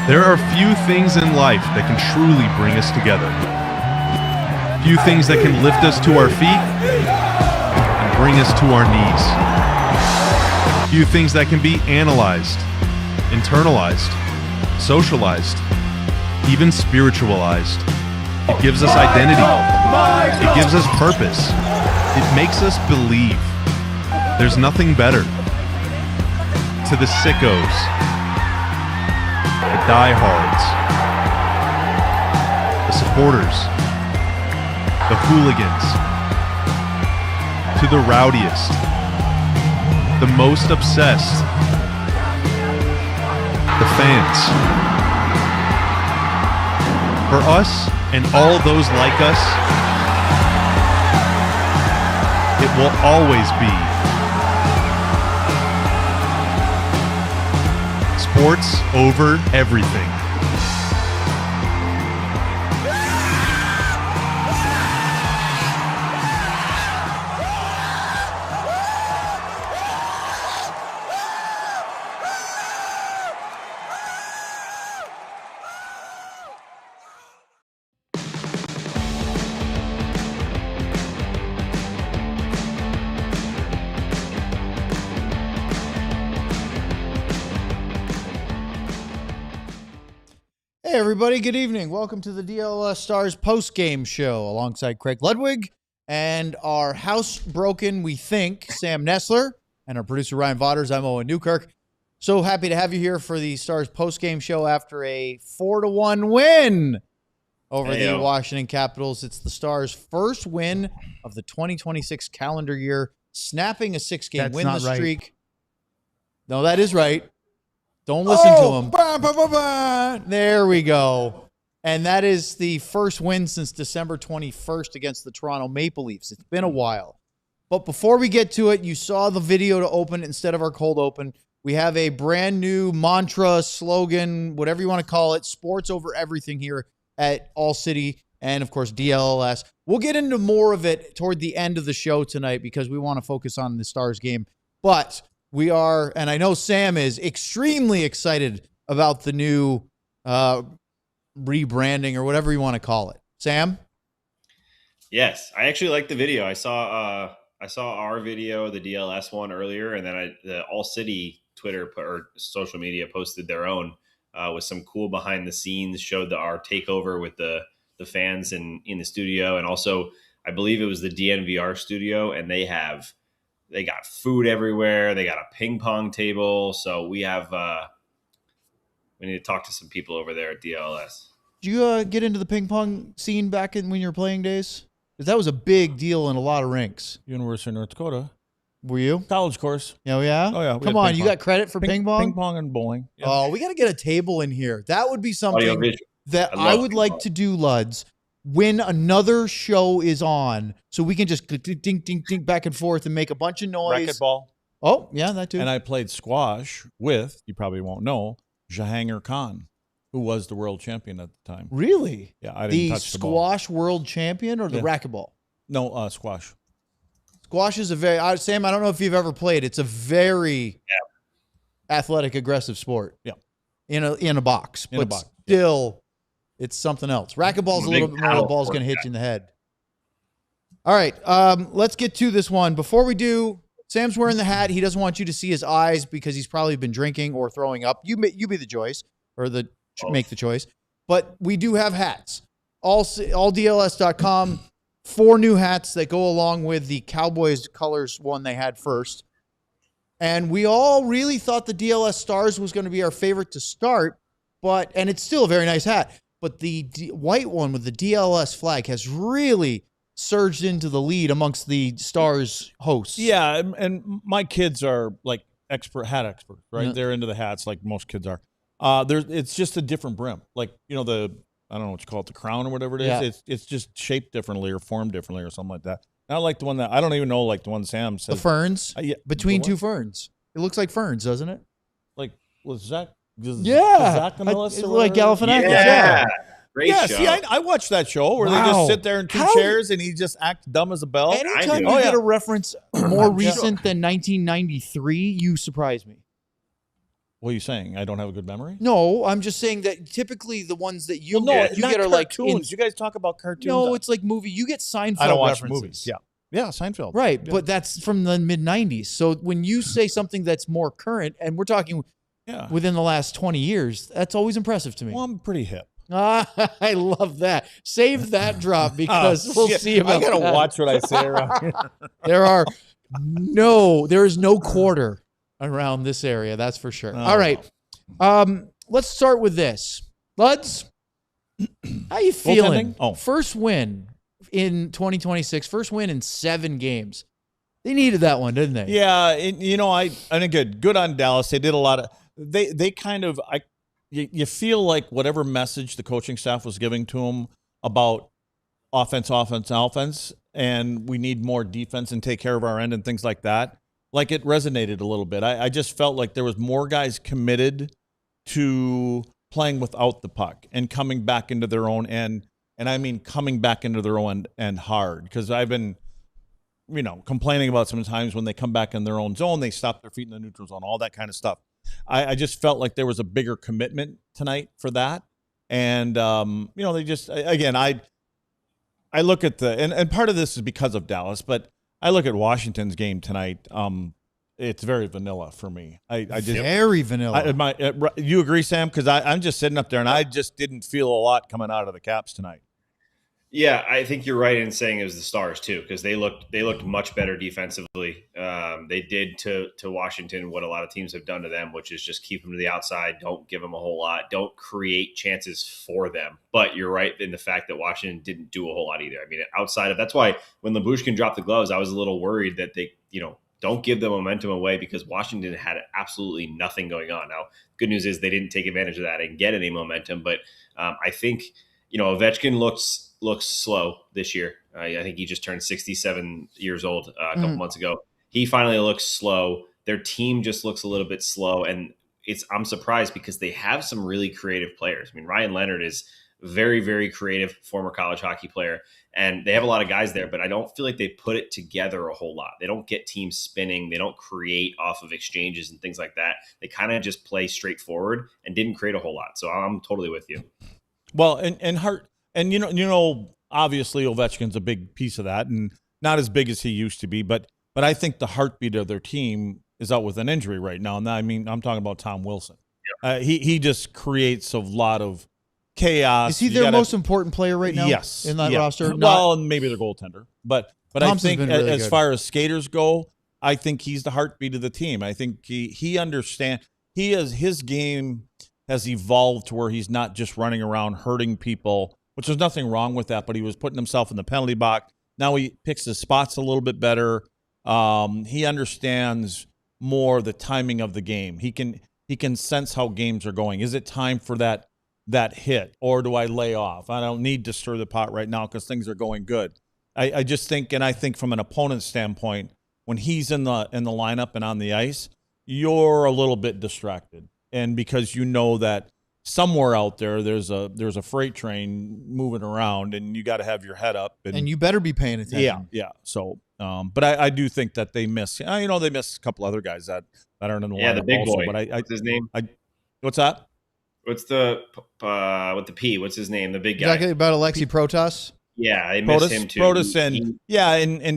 There are few things in life that can truly bring us together. Few things that can lift us to our feet and bring us to our knees. Few things that can be analyzed, internalized, socialized, even spiritualized. It gives us identity. It gives us purpose. It makes us believe. There's nothing better. To the sickos, the diehards, the supporters, the hooligans, to the rowdiest, the most obsessed, the fans. For us and all those like us, it will always be sports over everything. Hey everybody, good evening. Welcome to the Dlls Stars post-game show alongside Craig Ludwig and our housebroken, we think, Sam Nessler, and our producer Ryan Vaughters. I'm Owen Newkirk. So happy to have you here for the Stars post-game show after a 4-1 win over the Washington Capitals. It's the Stars' first win of the 2026 calendar year, snapping a 6-game winless streak. No, that is right. Don't listen to him. There we go. And that is the first win since December 21st against the Toronto Maple Leafs. It's been a while. But before we get to it, you saw the video to open instead of our cold open. We have a brand new mantra, slogan, whatever you want to call it, sports over everything here at All City and, of course, DLLS. We'll get into more of it toward the end of the show tonight because we want to focus on the Stars game. But we are, and I know Sam is extremely excited about the new rebranding or whatever you want to call it. Sam? Yes, I actually like the video. I saw our video, the DLS one earlier, and then the All City Twitter or social media posted their own with some cool behind the scenes, showed our takeover with the fans in the studio, and also I believe it was the DNVR studio, and they got food everywhere. They got a ping pong table. So we need to talk to some people over there at DLS. Did you get into the ping pong scene back when you were playing days? Because that was a big deal in a lot of rinks. University of North Dakota. Were you? College course. Oh, yeah? Oh, yeah. Come on, you got credit for ping pong? Ping pong and bowling. Yeah. Oh, we got to get a table in here. That would be something that I would like to do, Luds, when another show is on, so we can just ding, ding, ding back and forth and make a bunch of noise. Racquetball. Oh, yeah, that too. And I played squash with, you probably won't know, Jahangir Khan, who was the world champion at the time. Really? Yeah, I didn't touch the ball. The squash world champion or the racquetball? No, squash. Squash is Sam, I don't know if you've ever played. It's a very athletic, aggressive sport. Yeah. In a box. But still, it's something else. Racquetball's a little bit more, the ball's going to hit you in the head. All right, let's get to this one. Before we do, Sam's wearing the hat. He doesn't want you to see his eyes because he's probably been drinking or throwing up. You be the choice, or make the choice. But we do have hats. Alldls.com. 4 new hats that go along with the Cowboys colors one they had first. And we all really thought the DLS Stars was going to be our favorite to start, and it's still a very nice hat. But the white one with the DLS flag has really surged into the lead amongst the Stars hosts. Yeah, and my kids are like hat experts, right? Yeah. They're into the hats like most kids are. It's just a different brim. Like, I don't know what you call it, the crown or whatever it is. Yeah. It's just shaped differently or formed differently or something like that. And I like the one that, I don't even know, like the one Sam says. The ferns? Yeah, between two ferns. It looks like ferns, doesn't it? Like, was Zach? Like Galifianakis. Yeah. Great show. See, I watched that show where they just sit there in two chairs and he just acts dumb as a bell. Anytime you get a reference more recent than 1993, you surprise me. What are you saying? I don't have a good memory? No, I'm just saying that typically the ones that you not get are like cartoons. You guys talk about cartoons. No, it's like movie. You get Seinfeld I don't watch references. movies. Yeah. Yeah, Seinfeld. Right, Yeah. but that's from the mid-'90s. So when you say something that's more current, and we're talking within the last 20 years, that's always impressive to me. Well, I'm pretty hip. I love that. Save that drop because we'll see about I got to that. watch what I say around here. There is no quarter around this area, that's for sure. All right. Let's start with this. Luds, how you feeling? First win in 2026, first win in 7 games. They needed that one, didn't they? Yeah, good on Dallas. They did a lot of they kind of you feel like whatever message the coaching staff was giving to them about offense, and we need more defense and take care of our end and things like that. Like it resonated a little bit. I just felt like there was more guys committed to playing without the puck and coming back into their own end. And I mean coming back into their own end hard, because I've been, complaining about sometimes when they come back in their own zone, they stop their feet in the neutral zone, all that kind of stuff. I just felt like there was a bigger commitment tonight for that. And, they just, again, I look at and part of this is because of Dallas, but I look at Washington's game tonight. It's very vanilla for me. Very vanilla. You agree, Sam? Because I'm just sitting up there and I just didn't feel a lot coming out of the Caps tonight. Yeah, I think you're right in saying it was the Stars too, because they looked much better defensively. They did to Washington what a lot of teams have done to them, which is just keep them to the outside, don't give them a whole lot, don't create chances for them. But you're right in the fact that Washington didn't do a whole lot either. I mean, outside of that's why when Lyubushkin dropped the gloves, I was a little worried that they, don't give the momentum away, because Washington had absolutely nothing going on. Now, good news is they didn't take advantage of that and get any momentum. But I think, Ovechkin looks slow this year. I think he just turned 67 years old a couple months ago. He finally looks slow. Their team just looks a little bit slow. And I'm surprised because they have some really creative players. I mean, Ryan Leonard is very, very creative, former college hockey player. And they have a lot of guys there, but I don't feel like they put it together a whole lot. They don't get teams spinning. They don't create off of exchanges and things like that. They kind of just play straightforward and didn't create a whole lot. So I'm totally with you. Well, and Hart, and obviously Ovechkin's a big piece of that, and not as big as he used to be, but I think the heartbeat of their team is out with an injury right now. And I mean, I'm talking about Tom Wilson. Yep. He just creates a lot of chaos. Is he their most important player right now? Yes, in that roster. Well, and maybe their goaltender, but Thompson's I think really as good. far as skaters go, I think he's the heartbeat of the team. I think he understands. His game has evolved to where he's not just running around hurting people, which there's nothing wrong with that, but he was putting himself in the penalty box. Now he picks his spots a little bit better. He understands more the timing of the game. He can sense how games are going. Is it time for that hit, or do I lay off? I don't need to stir the pot right now because things are going good. I just think, and I think from an opponent's standpoint, when he's in the lineup and on the ice, you're a little bit distracted. And because that somewhere out there, there's a freight train moving around, and you got to have your head up. And you better be paying attention. Yeah. So, but I do think that they miss. They miss a couple other guys that aren't in the lineup. Yeah, the big also, boy. But What's his name? What's that? What's the with the P? What's his name? The big guy. Exactly about Alexi Protas. Yeah, they miss him too. Protas and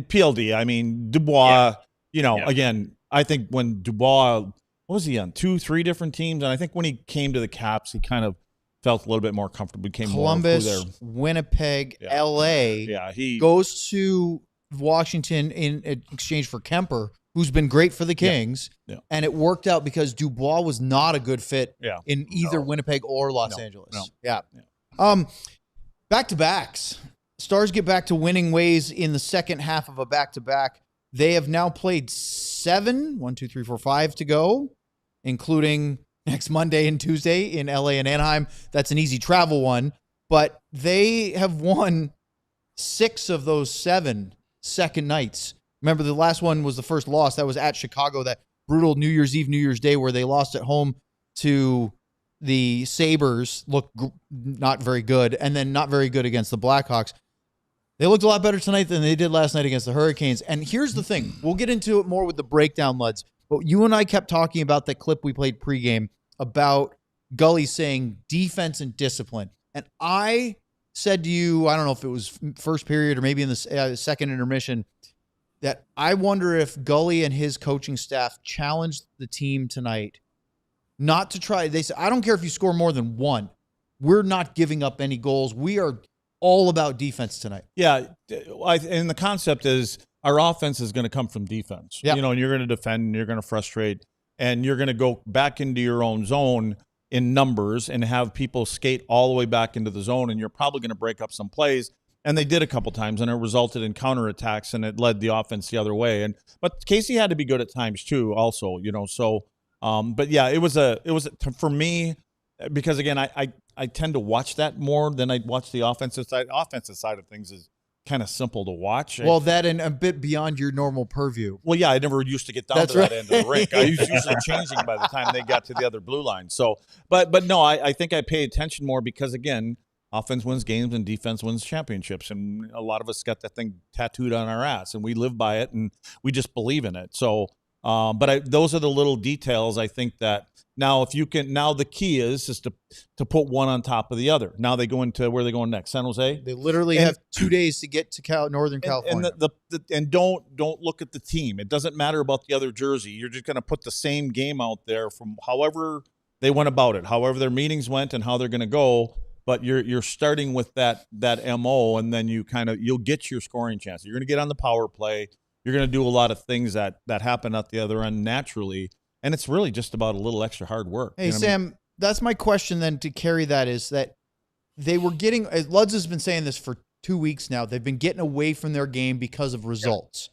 PLD. I mean, Dubois. Again, I think when Dubois. What was he on? 2-3 different teams? And I think when he came to the Caps, he kind of felt a little bit more comfortable. Became Columbus, Winnipeg, LA. Yeah, he goes to Washington in exchange for Kemper, who's been great for the Kings. Yeah. And it worked out because Dubois was not a good fit in either Winnipeg or Los Angeles. No. Yeah. Back-to-backs. Stars get back to winning ways in the second half of a back-to-back. They have now played 7, 1, 2, 3, 4, 5 to go, including next Monday and Tuesday in LA and Anaheim. That's an easy travel one, but they have won 6 of those 7 second nights. Remember, the last one was the first loss. That was at Chicago, that brutal New Year's Eve, New Year's Day, where they lost at home to the Sabres, looked not very good, and then not very good against the Blackhawks. They looked a lot better tonight than they did last night against the Hurricanes. And here's the thing. We'll get into it more with the breakdown, Luds. But you and I kept talking about that clip we played pregame about Gully saying defense and discipline. And I said to you, I don't know if it was first period or maybe in the second intermission, that I wonder if Gully and his coaching staff challenged the team tonight not to try. They said, I don't care if you score more than one. We're not giving up any goals. We are all about defense tonight. Yeah. And the concept is our offense is going to come from defense. Yep. You know, and you're going to defend and you're going to frustrate and you're going to go back into your own zone in numbers and have people skate all the way back into the zone. And you're probably going to break up some plays. And they did a couple times and it resulted in counterattacks and it led the offense the other way. But Casey had to be good at times too, also, you know, so, but yeah, it was for me, because again, I tend to watch that more than I watch the offensive side. Offensive side of things is kind of simple to watch. Well, that and a bit beyond your normal purview. Well, yeah, I never used to get down to that end of the rink. I was usually changing by the time they got to the other blue line. So, but no, I think I pay attention more because again, offense wins games and defense wins championships. And a lot of us got that thing tattooed on our ass and we live by it and we just believe in it. So, those are the little details I think that now if you can, now the key is to put one on top of the other. Now they go into, where are they going next? San Jose? They literally have 2 days to get to Northern California. And don't look at the team. It doesn't matter about the other jersey. You're just going to put the same game out there from however they went about it, however their meetings went and how they're going to go. But you're starting with that MO, and then you'll get your scoring chance. You're going to get on the power play. You're going to do a lot of things that happen at the other end naturally, and it's really just about a little extra hard work. Hey, Sam, that's my question then to carry that is that they were getting, Luds has been saying this for 2 weeks now, they've been getting away from their game because of results.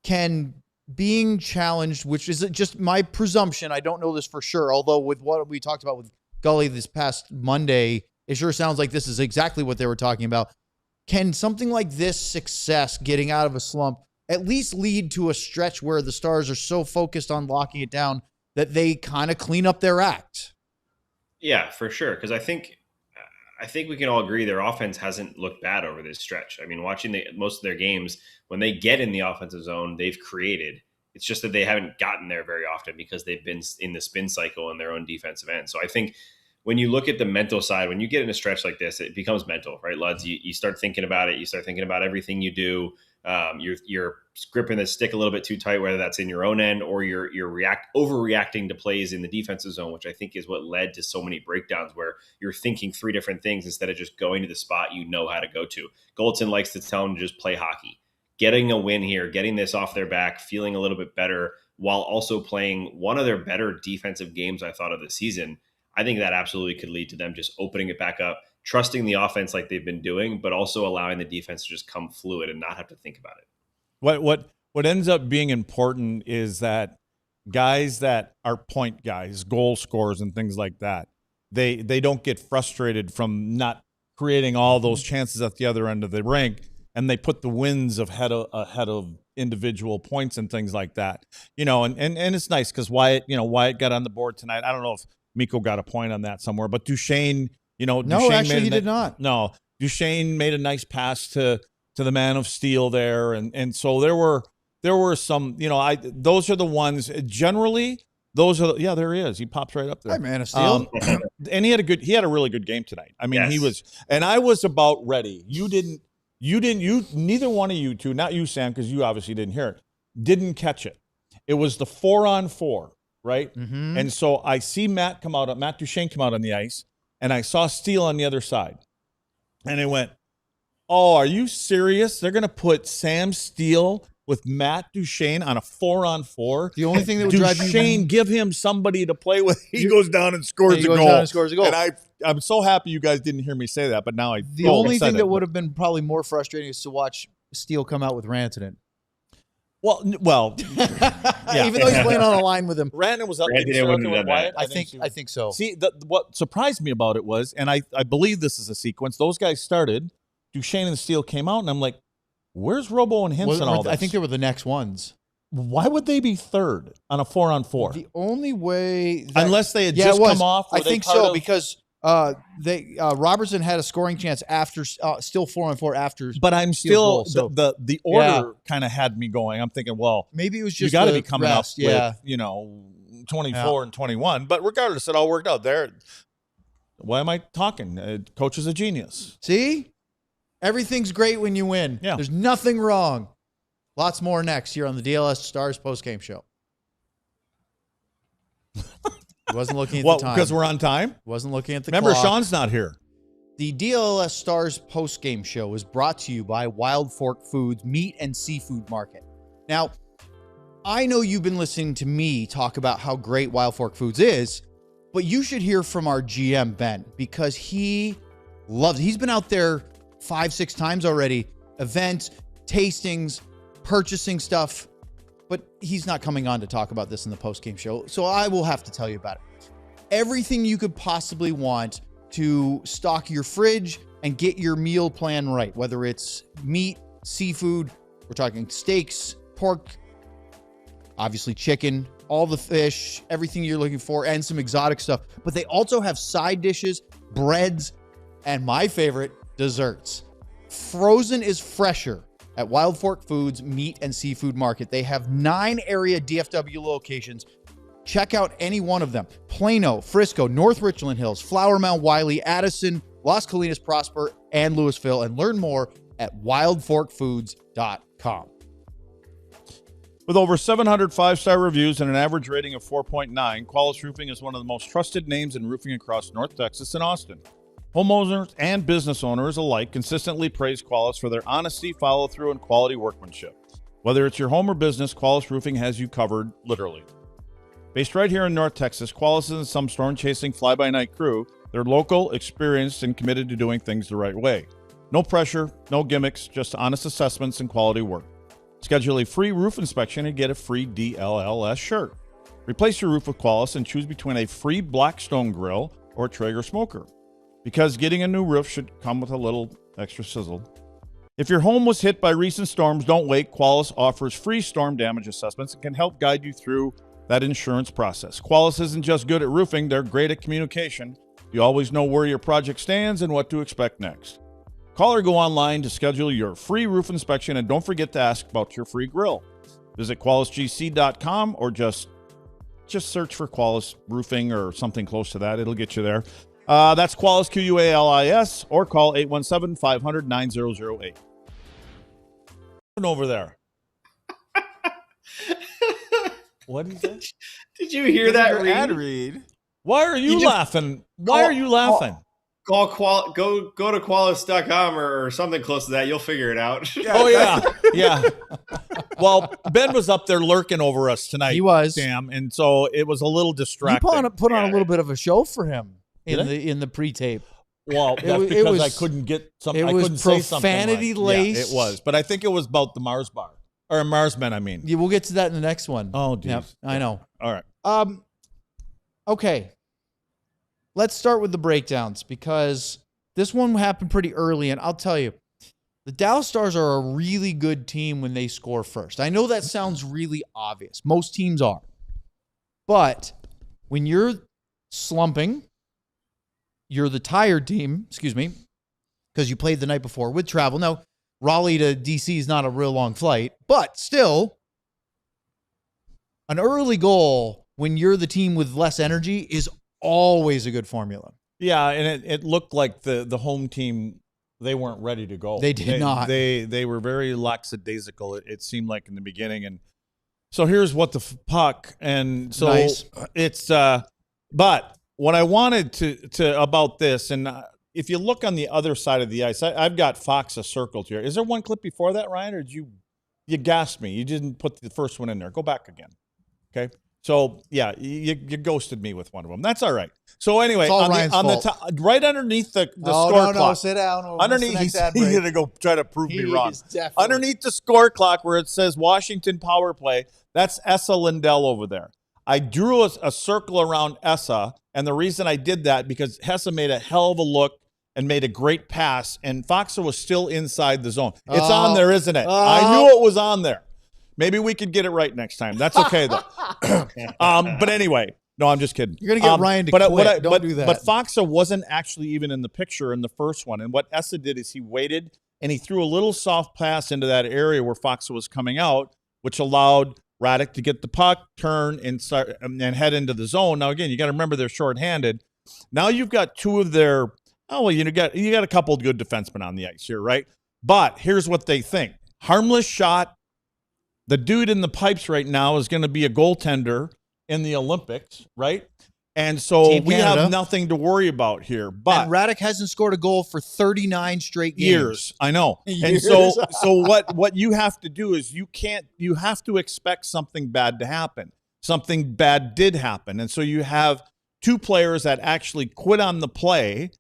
Can being challenged, which is just my presumption, I don't know this for sure, although with what we talked about with Gully this past Monday, it sure sounds like this is exactly what they were talking about. Can something like this success, getting out of a slump, at least lead to a stretch where the Stars are so focused on locking it down that they kind of clean up their act? Yeah, for sure. Because I think we can all agree their offense hasn't looked bad over this stretch. I mean, watching most of their games, when they get in the offensive zone, they've created. It's just that they haven't gotten there very often because they've been in the spin cycle in their own defensive end. So I think when you look at the mental side, when you get in a stretch like this, it becomes mental, right, Luds? You start thinking about it. You start thinking about everything you do. You're gripping the stick a little bit too tight, whether that's in your own end or you're overreacting to plays in the defensive zone, which I think is what led to so many breakdowns where you're thinking three different things instead of just going to the spot you know how to go to. Goldson likes to tell them to just play hockey. Getting a win here, getting this off their back, feeling a little bit better while also playing one of their better defensive games I thought of the season. I think that absolutely could lead to them just opening it back up, trusting the offense like they've been doing, but also allowing the defense to just come fluid and not have to think about it. What ends up being important is that guys that are point guys, goal scorers and things like that, they don't get frustrated from not creating all those chances at the other end of the rink, and they put the wins ahead of individual points and things like that. You know, and it's nice because Wyatt got on the board tonight. I don't know if Mikko got a point on that somewhere, but Duchesne, actually he did not. No, Duchesne made a nice pass to the man of steel there, and so there were some, those are the ones generally. There he is. He pops right up there. Hi, man of steel. And he had a really good game tonight. I mean, yes. I was about ready. Neither one of you two, not you, Sam, because you obviously didn't hear it, didn't catch it. It was the 4-on-4. Right? Mm-hmm. And so I see Matt Duchesne come out on the ice, and I saw Steele on the other side. And I went, oh, are you serious? They're going to put Sam Steele with Matt Duchesne on a 4-on-4? The only thing that would drive you... Duchesne, give him somebody to play with. He goes down and scores a goal. And I'm so happy you guys didn't hear me say that, but now The only thing that would have been probably more frustrating is to watch Steele come out with Rantanen. Well, yeah. Even though he's playing on a line with him. Rantanen was up with Wyatt. I think so. See, what surprised me about it was, and I believe this is a sequence, those guys started, Duchesne and Steele came out, and I'm like, where's Robo and Hintz and all this? I think they were the next ones. Why would they be third on a 4-on-4? The only way... Unless they had just come off. I think so, because Robertson had a scoring chance after still 4-on-4 after. But I'm still goal, so- the order kind of had me going. I'm thinking, well, Maybe it was you just got to the be coming rest, up with 24 and 21. But regardless, it all worked out there. Why am I talking? Coach is a genius. See, everything's great when you win. Yeah. There's nothing wrong. Lots more next here on the DLS Stars postgame show. He wasn't looking at the time. Because we're on time? Wasn't looking at the Remember, clock. Sean's not here. The DLS Stars postgame show is brought to you by Wild Fork Foods Meat and Seafood Market. Now, I know you've been listening to me talk about how great Wild Fork Foods is, but you should hear from our GM, Ben, because he loves it. He's been out there 5-6 times already, events, tastings, purchasing stuff, but he's not coming on to talk about this in the postgame show, so I will have to tell you about it. Everything you could possibly want to stock your fridge and get your meal plan right, whether it's meat, seafood, we're talking steaks, pork, obviously chicken, all the fish, everything you're looking for, and some exotic stuff. But they also have side dishes, breads, and my favorite, desserts. Frozen is fresher at Wild Fork Foods Meat and Seafood Market. They have 9 area DFW locations. Check out any one of them. Plano, Frisco, North Richland Hills, Flower Mound, Wiley, Addison, Las Colinas, Prosper, and Louisville. And learn more at wildforkfoods.com. With over 700 5-star reviews and an average rating of 4.9, Qualis Roofing is one of the most trusted names in roofing across North Texas and Austin. Homeowners and business owners alike consistently praise Qualis for their honesty, follow-through, and quality workmanship. Whether it's your home or business, Qualis Roofing has you covered, literally. Based right here in North Texas, Qualis isn't some storm-chasing fly-by-night crew. They're local, experienced, and committed to doing things the right way. No pressure, no gimmicks, just honest assessments and quality work. Schedule a free roof inspection and get a free DLLS shirt. Replace your roof with Qualis and choose between a free Blackstone grill or Traeger smoker. Because getting a new roof should come with a little extra sizzle. If your home was hit by recent storms, don't wait. Qualis offers free storm damage assessments and can help guide you through that insurance process. Qualis isn't just good at roofing, they're great at communication. You always know where your project stands and what to expect next. Call or go online to schedule your free roof inspection, and don't forget to ask about your free grill. Visit QualisGC.com or just search for Qualis Roofing or something close to that. It'll get you there. That's Qualis, Qualis, or call 817-500-9008. Over there. What is that? Did you hear that ad read? read? Why are you laughing? Why are you laughing? Go to Qualis.com or something close to that. You'll figure it out. Oh, yeah. Yeah. Well, Ben was up there lurking over us tonight. He was. Sam, and so it was a little You distracting. put on a little bit of a show for him Did I? in the pre-tape. Well, that's It because was- I couldn't get something. it I was couldn't say something right. profanity-laced. Yeah, it was. But I think it was about the Mars bar. Or Marsmen, I mean. Yeah, we'll get to that in the next one. Oh, geez. Yep, I know. All right. Okay. Let's start with the breakdowns because this one happened pretty early, and I'll tell you, the Dallas Stars are a really good team when they score first. I know that sounds really obvious. Most teams are. But when you're slumping, you're the tired team, because you played the night before with travel. Now, Raleigh to DC is not a real long flight, but still, an early goal when you're the team with less energy is always a good formula. Yeah, and it looked like the home team, they weren't ready to go. They did not. They were very lackadaisical, it seemed like in the beginning. And so here's what the puck. And so Nice. it's but what I wanted to about this, and if you look on the other side of the ice, I've got Faksa circled here. Is there one clip before that, Ryan, or did you gassed me? You didn't put the first one in there. Go back again. Okay. So yeah, you ghosted me with one of them. That's all right. So anyway, It's all on Ryan's the fault. top, right underneath the score no, clock. sit down. We'll Underneath, miss he's the next ad break. going to go try to prove me He wrong. is definitely- Underneath the score clock where it says Washington power play, that's Essa Lindell over there. I drew a circle around Essa, and the reason I did that because Hessa made a hell of a look and made a great pass, and Faksa was still inside the zone. It's on there, isn't it? I knew it was on there. Maybe we could get it right next time. That's okay, though. But anyway, No, I'm just kidding. You're gonna get Ryan to quit. Don't do that. But Faksa wasn't actually even in the picture in the first one. And what Essa did is he waited and he threw a little soft pass into that area where Faksa was coming out, which allowed Radek to get the puck, turn, and start and head into the zone. Now, again, you got to remember they're shorthanded. Now you've got two of their you got a couple of good defensemen on the ice here, right? But here's what they think: harmless shot. The dude in the pipes right now is going to be a goaltender in the Olympics, right? And so Team we Canada. have nothing to worry about here. But And Radek hasn't scored a goal for 39 straight games. years, I know. And Years. so what you have to do is you have to expect something bad to happen. Something bad did happen. And so you have two players that actually quit on the play,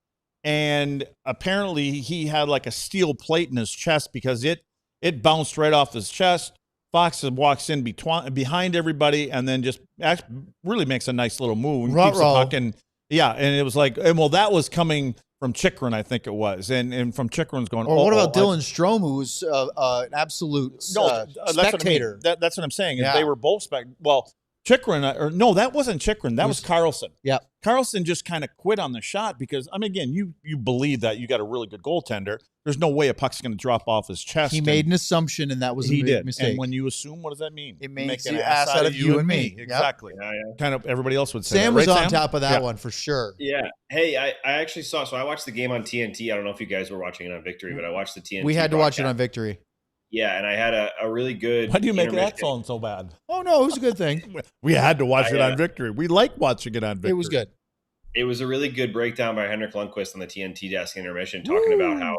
and apparently he had like a steel plate in his chest because it bounced right off his chest. Fox walks in behind everybody and then just really makes a nice little move and keeps the puck. And it was like, that was coming from Chikrin, I think it was. And from Chikrin's going, what about Dylan Strome, who was an absolute spectator? That's what I'm saying. Yeah. They were both Chikrin, that wasn't Chikrin. That was Carlson. Yeah. Carlson just kind of quit on the shot because, again, you believe that you got a really good goaltender. There's no way a puck's going to drop off his chest. He made an assumption, and that was a mistake. And when you assume, what does that mean? It makes an an ass out of you and me. Yep. Exactly. Yeah. Kind of everybody else would say Sam that, was right, on Sam? top of that one for sure. Yeah. Hey, I actually saw. So I watched the game on TNT. I don't know if you guys were watching it on Victory, but I watched the TNT. We had to watch it broadcast. on Victory. Yeah, and I had a really good. Why do you make that intermission. sound so bad? Oh, no, it was a good thing. We had to watch it on Victory. We like watching it on Victory. It was good. It was a really good breakdown by Henrik Lundqvist on the TNT desk intermission, talking about how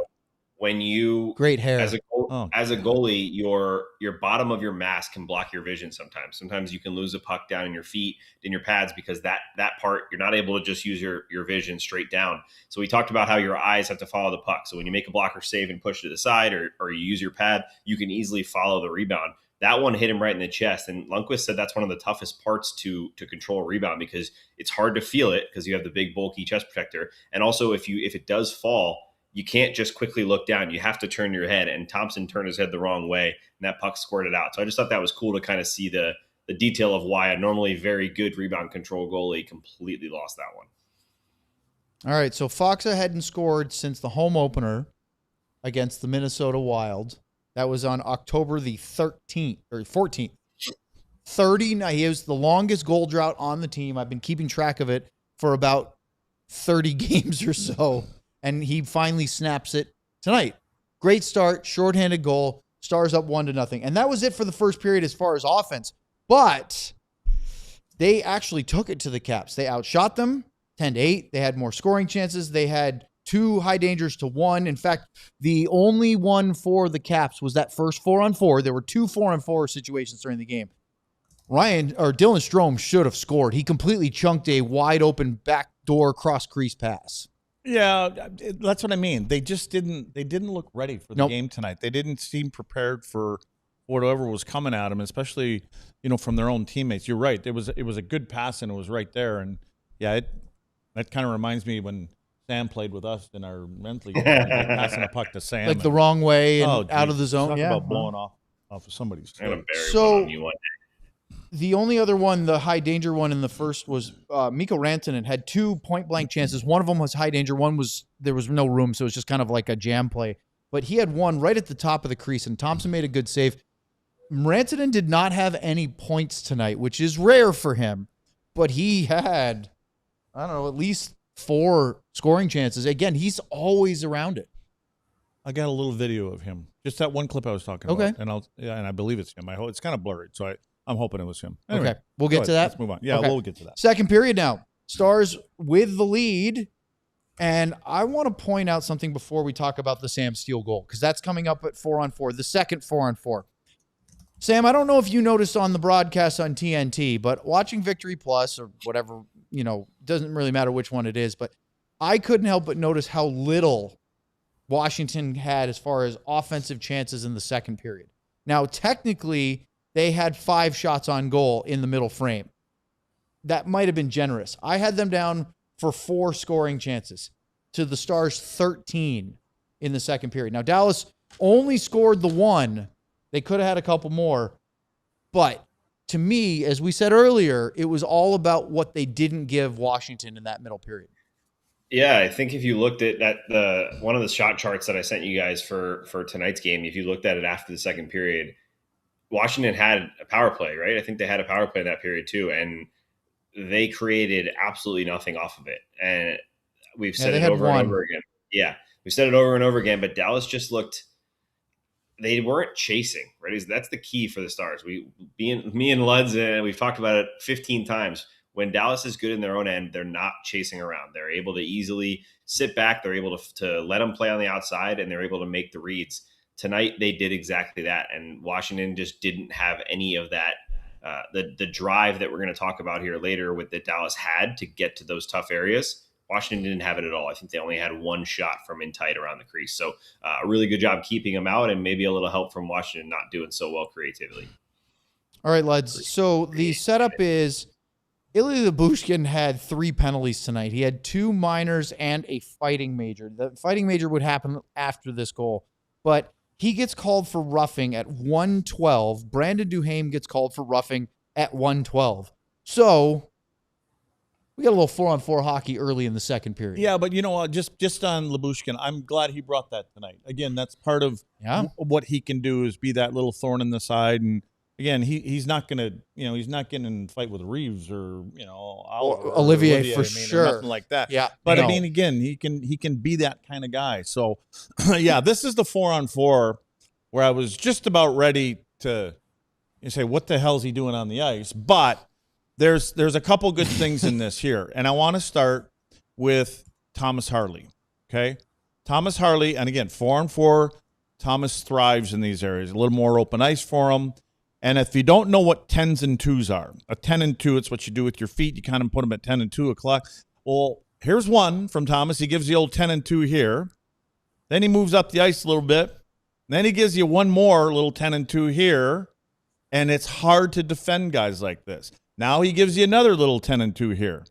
when you Great hair. as a goalie, your bottom of your mask can block your vision sometimes. Sometimes you can lose a puck down in your feet, in your pads, because that part you're not able to just use your vision straight down. So we talked about how your eyes have to follow the puck. So when you make a blocker save and push it to the side, or you use your pad, you can easily follow the rebound. That one hit him right in the chest, and Lundqvist said that's one of the toughest parts to control a rebound because it's hard to feel it because you have the big bulky chest protector, and also if it does fall, you can't just quickly look down. You have to turn your head, and Thompson turned his head the wrong way, and that puck squirted out. So I just thought that was cool to kind of see the detail of why a normally very good rebound control goalie completely lost that one. All right, so Faksa hadn't scored since the home opener against the Minnesota Wild. That was on October the 13th or 14th. 39. He was the longest goal drought on the team. I've been keeping track of it for about 30 games or so, and he finally snaps it tonight. Great start, shorthanded goal. Stars up 1-0, and that was it for the first period as far as offense. But they actually took it to the Caps. They outshot them 10-8. They had more scoring chances. They had 2 high dangers to 1. In fact, the only one for the Caps was that first 4-on-4. There were 2 4-on-4 situations during the game. Dylan Strome should have scored. He completely chunked a wide open backdoor cross crease pass. Yeah, that's what I mean. They just didn't look ready for the game tonight. They didn't seem prepared for whatever was coming at them, especially, from their own teammates. You're right. It was a good pass and it was right there. And yeah, that kind of reminds me when Sam played with us in our men's league, passing a puck to Sam. Like the wrong way and out of the zone. Talk Yeah. about blowing off of somebody's I'm face. gonna bury one on you one day. The only other one, the high danger one in the first was Mikko Rantanen had 2 point blank chances. One of them was high danger. One was, there was no room. So it was just kind of like a jam play, but he had one right at the top of the crease and Thompson made a good save. Rantanen did not have any points tonight, which is rare for him, but he had, I don't know, at least 4 scoring chances. Again, he's always around it. I got a little video of him. Just that one clip I was talking about. And I believe it's him. It's kind of blurred, so I'm hoping it was him. Anyway, okay, we'll get to that. Let's move on. Yeah, okay. We'll get to that. Second period now. Stars with the lead. And I want to point out something before we talk about the Sam Steele goal, because that's coming up at 4-on-4, the second 4-on-4. Sam, I don't know if you noticed on the broadcast on TNT, but watching Victory Plus or whatever, doesn't really matter which one it is, but I couldn't help but notice how little Washington had as far as offensive chances in the second period. Now, technically, they had 5 shots on goal in the middle frame. That might have been generous. I had them down for 4 scoring chances to the Stars 13 in the second period. Now, Dallas only scored the 1. They could have had a couple more, but to me, as we said earlier, it was all about what they didn't give Washington in that middle period. Yeah, I think if you looked at that, one of the shot charts that I sent you guys for tonight's game, if you looked at it after the second period, Washington had a power play, right? I think they had a power play in that period too, and they created absolutely nothing off of it. And we've said it over and over again. Yeah, we've said it over and over again, but Dallas just looked – they weren't chasing, right? That's the key for the Stars. Me and Luds, and we've talked about it 15 times. When Dallas is good in their own end, they're not chasing around. They're able to easily sit back. They're able to let them play on the outside, and they're able to make the reads. Tonight, they did exactly that, and Washington just didn't have any of that. The drive that we're going to talk about here later with that Dallas had to get to those tough areas, Washington didn't have it at all. I think they only had one shot from in tight around the crease. So a really good job keeping them out, and maybe a little help from Washington not doing so well creatively. All right, lads. So the setup is Ilya Lyubushkin had 3 penalties tonight. He had 2 minors and a fighting major. The fighting major would happen after this goal, but he gets called for roughing at 1:12. Brandon Duhaime gets called for roughing at 1:12. So we got a little 4-on-4 hockey early in the second period. Yeah, but you know what? Just on Lyubushkin, I'm glad he brought that tonight. Again, that's part of what he can do is be that little thorn in the side. And again, he's not gonna, he's not getting in a fight with Reeves or or Olivier for sure, or nothing like that. Yeah, but I mean, again, he can be that kind of guy. So yeah, this is the 4-on-4 where I was just about ready to say, what the hell is he doing on the ice? But there's a couple good things in this here, and I want to start with Thomas Harley. Okay, Thomas Harley, and again, 4-on-4, Thomas thrives in these areas. A little more open ice for him. And if you don't know what 10s and 2s are, a 10 and 2, it's what you do with your feet. You kind of put them at 10 and 2 o'clock. Well, here's one from Thomas. He gives the old 10 and 2 here. Then he moves up the ice a little bit. Then he gives you one more little 10 and 2 here. And it's hard to defend guys like this. Now he gives you another little 10 and 2 here.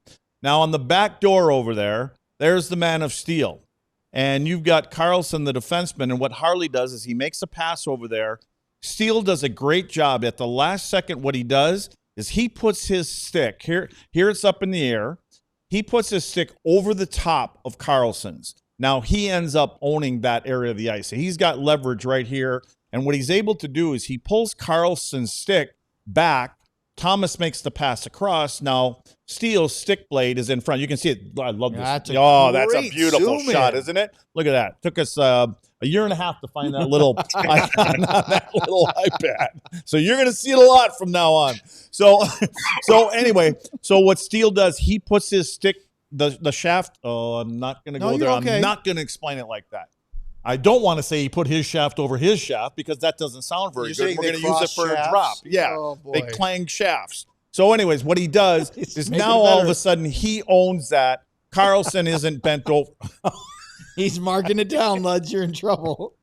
Now on the back door over there, there's the man of steel. And you've got Karlsson, the defenseman. And what Harley does is he makes a pass over there. Steele does a great job. At the last second, what he does is he puts his stick, here it's up in the air. He puts his stick over the top of Karlsson's. Now he ends up owning that area of the ice. So he's got leverage right here. And what he's able to do is he pulls Karlsson's stick back. Thomas makes the pass across. Now Steele's stick blade is in front. You can see it. I love this. That's a beautiful shot, isn't it? Look at that. Took us a year and a half to find that little icon on that little iPad. So you're going to see it a lot from now on. So anyway, so what Steele does, he puts his stick, the shaft. Oh, I'm not going to go there. Okay. I'm not going to explain it like that. I don't want to say he put his shaft over his shaft because that doesn't sound very good. We're going to use it for a drop. Yeah, they clang shafts. So anyways, what he does is now all of a sudden he owns that. Karlsson isn't bent over. He's marking it down, Luds. You're in trouble.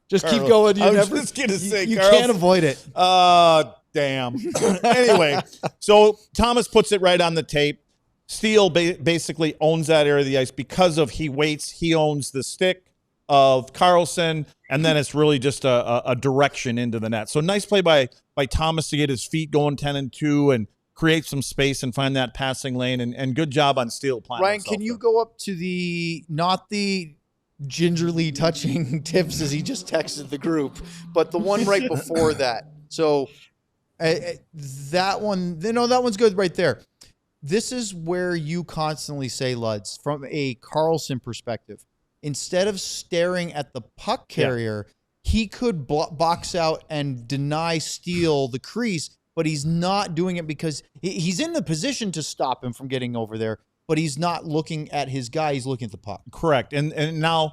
Just keep going. I was just going to say, you can't avoid it. Damn. Anyway, so Thomas puts it right on the tape. Steele basically owns that area of the ice because of he waits. He owns the stick of Karlsson, and then it's really just a direction into the net. So nice play by Thomas to get his feet going 10 and 2 and create some space and find that passing lane, and good job on Steele. Ryan, can you go up to not the gingerly touching tips as he just texted the group, but the one right before that. So that one's good right there. This is where you constantly say, Luds, from a Karlsson perspective, instead of staring at the puck carrier, he could box out and deny Steele the crease, but he's not doing it because he's in the position to stop him from getting over there, but he's not looking at his guy. He's looking at the puck. Correct. And now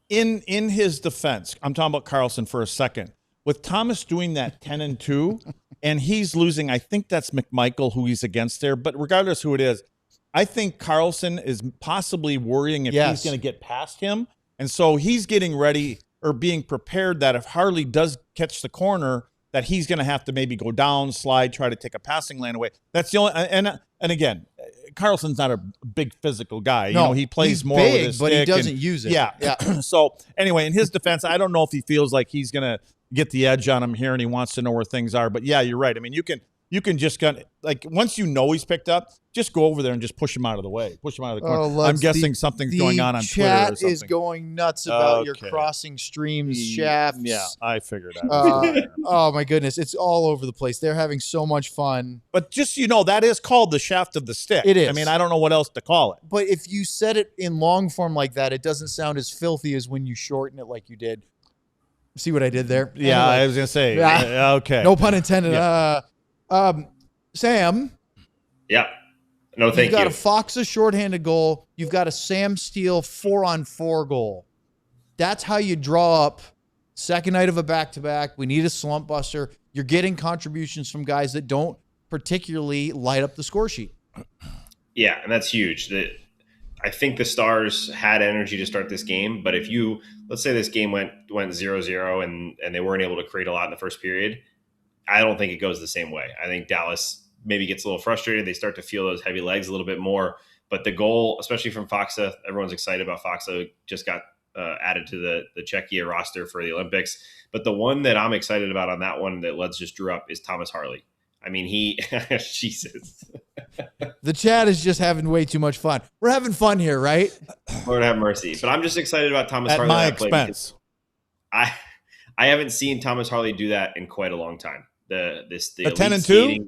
in his defense, I'm talking about Karlsson for a second. With Thomas doing that 10 and 2, and he's losing, I think that's McMichael who he's against there, but regardless who it is, I think Karlsson is possibly worrying if he's going to get past him. And so he's getting ready or being prepared that if Harley does catch the corner, that he's going to have to maybe go down, slide, try to take a passing lane away. That's the only, and again, Karlsson's not a big physical guy. No, he plays more big, with his stick. But he doesn't use it. Yeah. So anyway, in his defense, I don't know if he feels like he's going to get the edge on him here, and he wants to know where things are. But yeah, you're right. I mean, you can just kind of, like, once you know he's picked up, just go over there and just push him out of the way. Push him out of the corner. I'm guessing something's going on Twitter or something. The chat is going nuts about your crossing streams shafts. Yeah, I figured out. Oh, my goodness. It's all over the place. They're having so much fun. But just, that is called the shaft of the stick. It is. I mean, I don't know what else to call it. But if you said it in long form like that, it doesn't sound as filthy as when you shorten it like you did. See what I did there? Yeah, anyway. I was going to say. Okay. No pun intended. Yeah. Sam. Yeah. No, thank you. You've got a Faksa shorthanded goal. You've got a Sam Steele 4-on-4 goal. That's how you draw up second night of a back-to-back. We need a slump buster. You're getting contributions from guys that don't particularly light up the score sheet. Yeah, and that's huge. I think the Stars had energy to start this game, but if let's say this game went 0-0 and they weren't able to create a lot in the first period, I don't think it goes the same way. I think Dallas maybe gets a little frustrated. They start to feel those heavy legs a little bit more. But the goal, especially from Faksa, everyone's excited about Faksa, just got added to the Czechia roster for the Olympics. But the one that I'm excited about on that one that Leds just drew up is Thomas Harley. I mean, Jesus. The chat is just having way too much fun. We're having fun here, right? Lord have mercy. But I'm just excited about Thomas Harley. At my expense. I haven't seen Thomas Harley do that in quite a long time. The 10-2,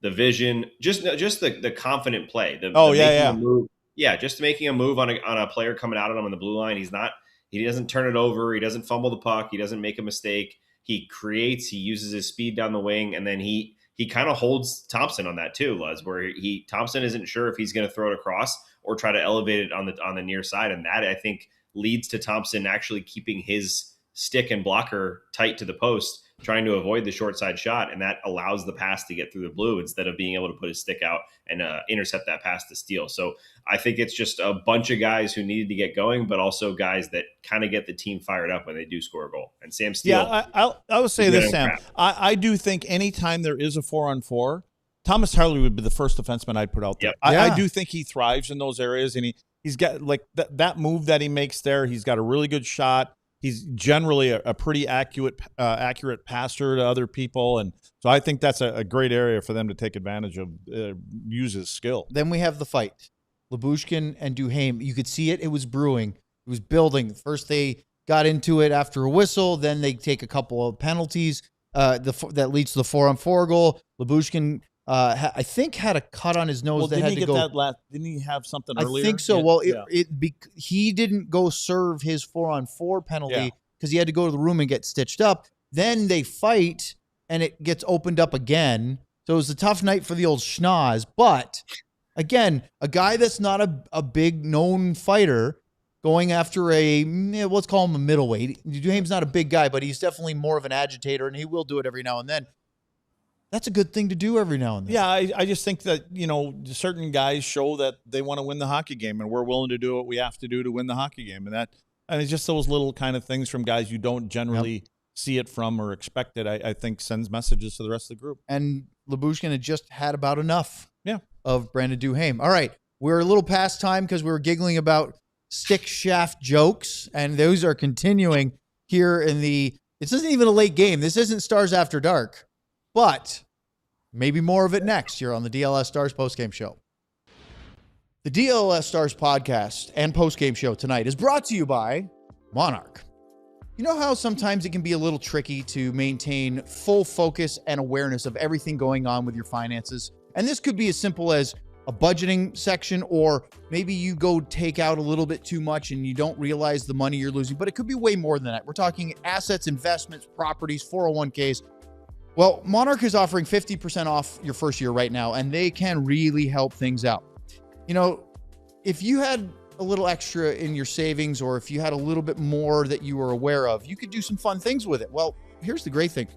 the vision, just the confident play. Move. Yeah, just making a move on a player coming out at him on the blue line. He doesn't turn it over. He doesn't fumble the puck. He doesn't make a mistake. He creates. He uses his speed down the wing, and then he kind of holds Thompson on that too, Les, where Thompson isn't sure if he's going to throw it across or try to elevate it on the near side, and that I think leads to Thompson actually keeping his stick and blocker tight to the post, trying to avoid the short side shot, and that allows the pass to get through the blue instead of being able to put his stick out and intercept that pass to Steele. So I think it's just a bunch of guys who needed to get going, but also guys that kind of get the team fired up when they do score a goal. And Sam Steele. Yeah, I would say this, Sam. I do think anytime there is a 4-on-4, Thomas Harley would be the first defenseman I'd put out there. Yep. I do think he thrives in those areas, and he's got like that move that he makes there. He's got a really good shot. He's generally a pretty accurate passer to other people. And so I think that's a great area for them to take advantage of, use his skill. Then we have the fight. Lyubushkin and Duhaime. You could see it. It was brewing. It was building. First they got into it after a whistle. Then they take a couple of penalties that leads to the 4-on-4 goal. Lyubushkin, I think, had a cut on his nose that had to go. Didn't he have something earlier? I think so. He didn't go serve his 4-on-4 penalty because he had to go to the room and get stitched up. Then they fight, and it gets opened up again. So it was a tough night for the old schnoz. But, again, a guy that's not a big known fighter going after let's call him a middleweight. Duhaime's not a big guy, but he's definitely more of an agitator, and he will do it every now and then. That's a good thing to do every now and then. Yeah, I just think that, certain guys show that they want to win the hockey game, and we're willing to do what we have to do to win the hockey game. And it's just those little kind of things from guys you don't generally see it from or expect it, I think sends messages to the rest of the group. And Lyubushkin had just had about enough of Brandon Duhaime. All right, we're a little past time because we were giggling about stick shaft jokes, and those are continuing here this isn't even a late game. This isn't Stars After Dark. But maybe more of it next here on the DLS Stars postgame show. The DLS Stars podcast and postgame show tonight is brought to you by Monarch. You know how sometimes it can be a little tricky to maintain full focus and awareness of everything going on with your finances? And this could be as simple as a budgeting section, or maybe you go take out a little bit too much and you don't realize the money you're losing, but it could be way more than that. We're talking assets, investments, properties, 401ks. Well, Monarch is offering 50% off your first year right now, and they can really help things out. If you had a little extra in your savings, or if you had a little bit more that you were aware of, you could do some fun things with it. Well, here's the great thing.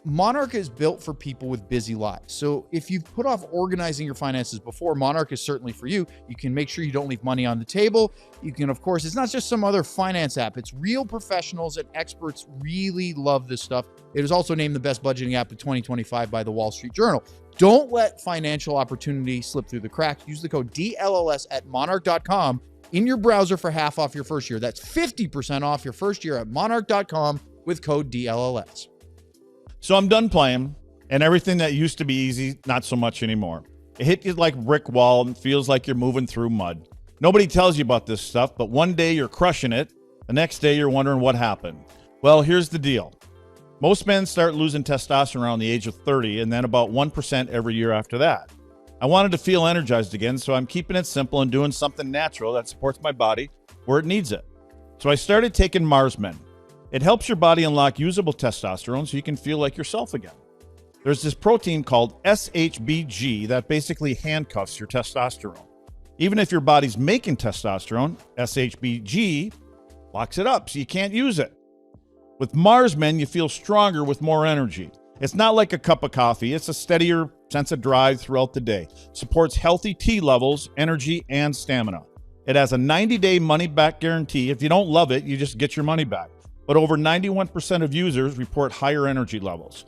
Monarch is built for people with busy lives. So if you've put off organizing your finances before, Monarch is certainly for you. You can make sure you don't leave money on the table. You can, of course, it's not just some other finance app. It's real professionals and experts really love this stuff. It is also named the best budgeting app of 2025 by the Wall Street Journal. Don't let financial opportunity slip through the cracks. Use the code DLLS at monarch.com in your browser for half off your first year. That's 50% off your first year at monarch.com. with code DLLS. So I'm done playing, and everything that used to be easy, not so much anymore. It hit you like a brick wall and feels like you're moving through mud. Nobody tells you about this stuff, but one day you're crushing it. The next day you're wondering what happened. Well, here's the deal. Most men start losing testosterone around the age of 30, and then about 1% every year after that. I wanted to feel energized again, so I'm keeping it simple and doing something natural that supports my body where it needs it. So I started taking Mars Men. It helps your body unlock usable testosterone so you can feel like yourself again. There's this protein called SHBG that basically handcuffs your testosterone. Even if your body's making testosterone, SHBG locks it up so you can't use it. With Mars Men, you feel stronger with more energy. It's not like a cup of coffee. It's a steadier sense of drive throughout the day. Supports healthy T levels, energy, and stamina. It has a 90-day money-back guarantee. If you don't love it, you just get your money back. But over 91% of users report higher energy levels.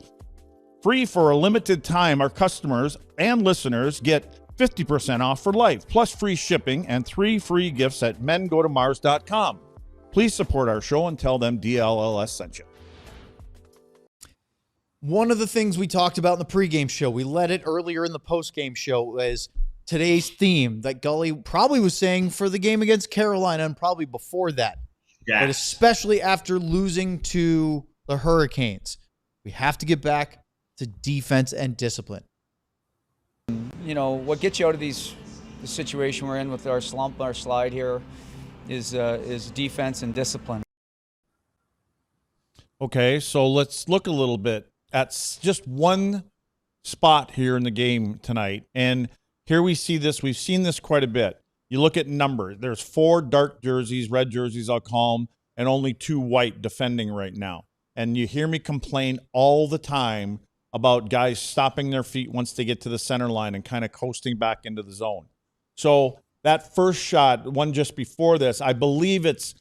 Free for a limited time, our customers and listeners get 50% off for life, plus free shipping and 3 free gifts at mengotomars.com. Please support our show and tell them DLLS sent you. One of the things we talked about in the pregame show, we led it earlier in the postgame show, was today's theme that Gully probably was saying for the game against Carolina and probably before that. Yeah. But especially after losing to the Hurricanes, we have to get back to defense and discipline. You know, what gets you out of the situation we're in with our slump, our slide here, is defense and discipline. Okay, so let's look a little bit at just one spot here in the game tonight. And here we see this. We've seen this quite a bit. You look at numbers. There's 4 dark jerseys, red jerseys, I'll call them, and only 2 white defending right now. And you hear me complain all the time about guys stopping their feet once they get to the center line and kind of coasting back into the zone. So that first shot, one just before this, I believe it's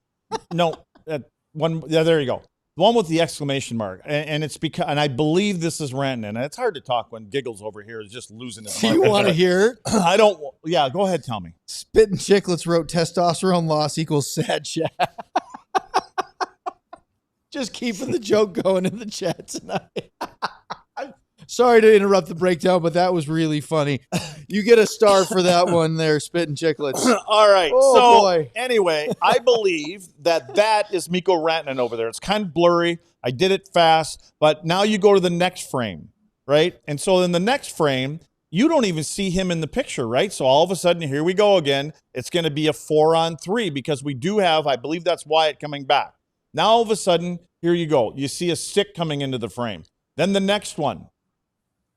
that one. Yeah, there you go. The one with the exclamation mark, and it's because, and I believe this is Rantanen. And it's hard to talk when Giggles over here is just losing his mind. You want to hear it? I don't. Yeah, go ahead. Tell me. Spit and Chicklets wrote testosterone loss equals sad chat. Just keeping the joke going in the chat tonight. Sorry to interrupt the breakdown, but that was really funny. You get a star for that one there, Spit and Chicklets. All right. Oh, so boy. Anyway, I believe that is Mikko Rantanen over there. It's kind of blurry. I did it fast, but now you go to the next frame, right? And so in the next frame, you don't even see him in the picture, right? So all of a sudden, here we go again. It's going to be a 4-on-3 because we do have, I believe that's Wyatt coming back. Now all of a sudden, here you go. You see a stick coming into the frame. Then the next one.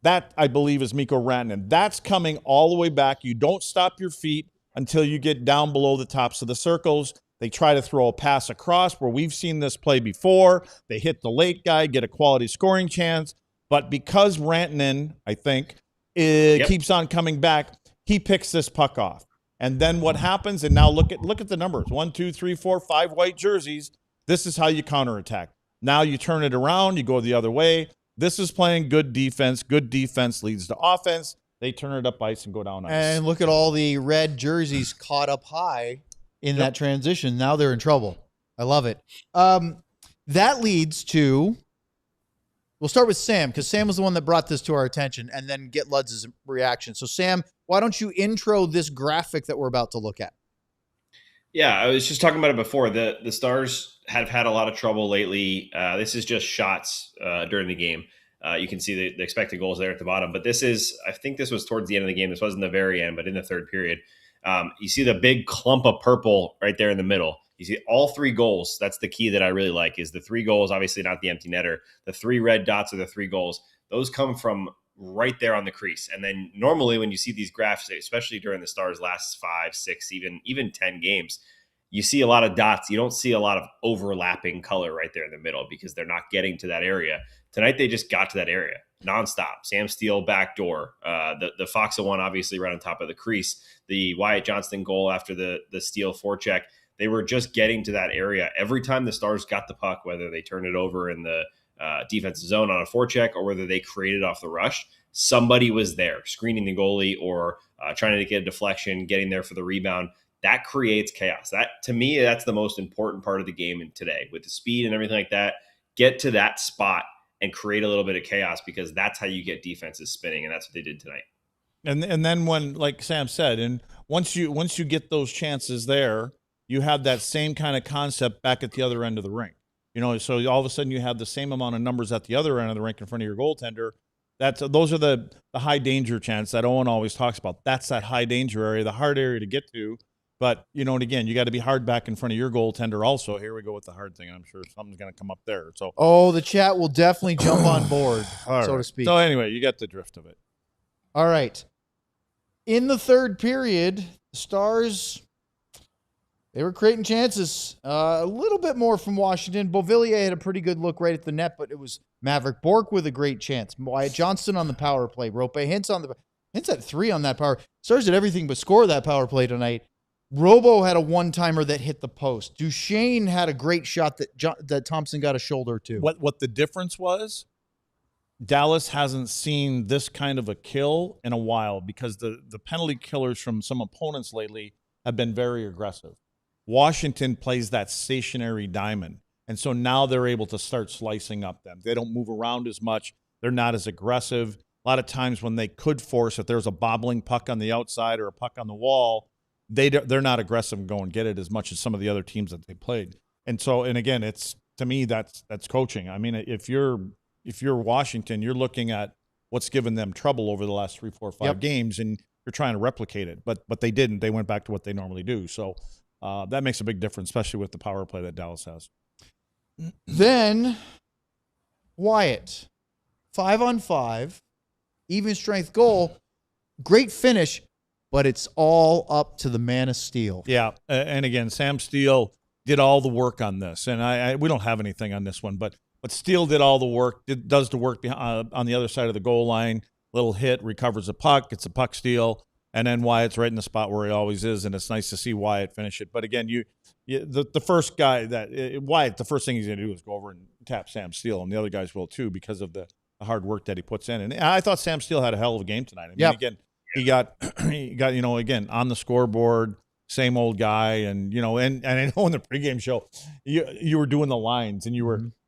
That, I believe, is Mikko Rantanen. That's coming all the way back. You don't stop your feet until you get down below the tops of the circles. They try to throw a pass across where we've seen this play before. They hit the late guy, get a quality scoring chance. But because Rantanen, I think, keeps on coming back, he picks this puck off. And then what happens, and now look at the numbers. 1, 2, 3, 4, 5 white jerseys. This is how you counterattack. Now you turn it around. You go the other way. This is playing good defense. Good defense leads to offense. They turn it up ice and go down ice. And look at all the red jerseys caught up high in that transition. Now they're in trouble. I love it. That leads to, we'll start with Sam, because Sam was the one that brought this to our attention, and then get Ludz's reaction. So Sam, why don't you intro this graphic that we're about to look at? Yeah, I was just talking about it before. The Stars have had a lot of trouble lately. This is just shots during the game. You can see the expected goals there at the bottom. But this is, I think this was towards the end of the game. This wasn't the very end, but in the third period. You see the big clump of purple right there in the middle. You see all 3 goals. That's the key that I really like, is the 3 goals, obviously not the empty netter. The 3 red dots are the 3 goals. Those come from right there on the crease. And then normally when you see these graphs, especially during the Stars' last 5, 6, even 10 games, you see a lot of dots. You don't see a lot of overlapping color right there in the middle because they're not getting to that area. Tonight, they just got to that area nonstop. Sam Steele backdoor. The Faksa one, obviously, right on top of the crease. The Wyatt Johnston goal after the Steele forecheck. They were just getting to that area. Every time the Stars got the puck, whether they turned it over in the defensive zone on a forecheck or whether they created off the rush, somebody was there screening the goalie or trying to get a deflection, getting there for the rebound. That creates chaos. That, to me, that's the most important part of the game today. With the speed and everything like that, get to that spot and create a little bit of chaos, because that's how you get defenses spinning, and that's what they did tonight. And then when, like Sam said, and once you get those chances there, you have that same kind of concept back at the other end of the rink. So all of a sudden you have the same amount of numbers at the other end of the rink in front of your goaltender. Those are the high danger chance that Owen always talks about. That's that high danger area, the hard area to get to. But, and again, you got to be hard back in front of your goaltender also. Here we go with the hard thing. I'm sure something's going to come up there. So, the chat will definitely jump on board, so to speak. So anyway, you got the drift of it. All right. In the third period, the Stars, they were creating chances. A little bit more from Washington. Beauvillier had a pretty good look right at the net, but it was Maverick Bourque with a great chance. Wyatt Johnston on the power play. Roope Hintz Hintz had 3 on that power. Stars did everything but score that power play tonight. Robo had a one-timer that hit the post. Duchesne had a great shot that Thompson got a shoulder to. What the difference was, Dallas hasn't seen this kind of a kill in a while, because the penalty killers from some opponents lately have been very aggressive. Washington plays that stationary diamond, and so now they're able to start slicing up them. They don't move around as much. They're not as aggressive. A lot of times when they could force, if there's a bobbling puck on the outside or a puck on the wall, they're not aggressive and go and get it as much as some of the other teams that they played. And again, it's, to me, that's coaching. I mean, if you're Washington, you're looking at what's given them trouble over the last 3, 4, 5 games, and you're trying to replicate it. But they didn't. They went back to what they normally do. So that makes a big difference, especially with the power play that Dallas has. Then Wyatt, 5-on-5, even strength goal, great finish. But it's all up to the man of steel. Yeah, and again, Sam Steele did all the work on this, and we don't have anything on this one, but Steele did all the work, does the work on the other side of the goal line, little hit, recovers a puck, gets a puck steal, and then Wyatt's right in the spot where he always is, and it's nice to see Wyatt finish it. But again, the first guy Wyatt, the first thing he's going to do is go over and tap Sam Steele, and the other guys will too, because of the hard work that he puts in. And I thought Sam Steele had a hell of a game tonight. I mean, again, he got again on the scoreboard, same old guy, and and I know in the pregame show you were doing the lines, and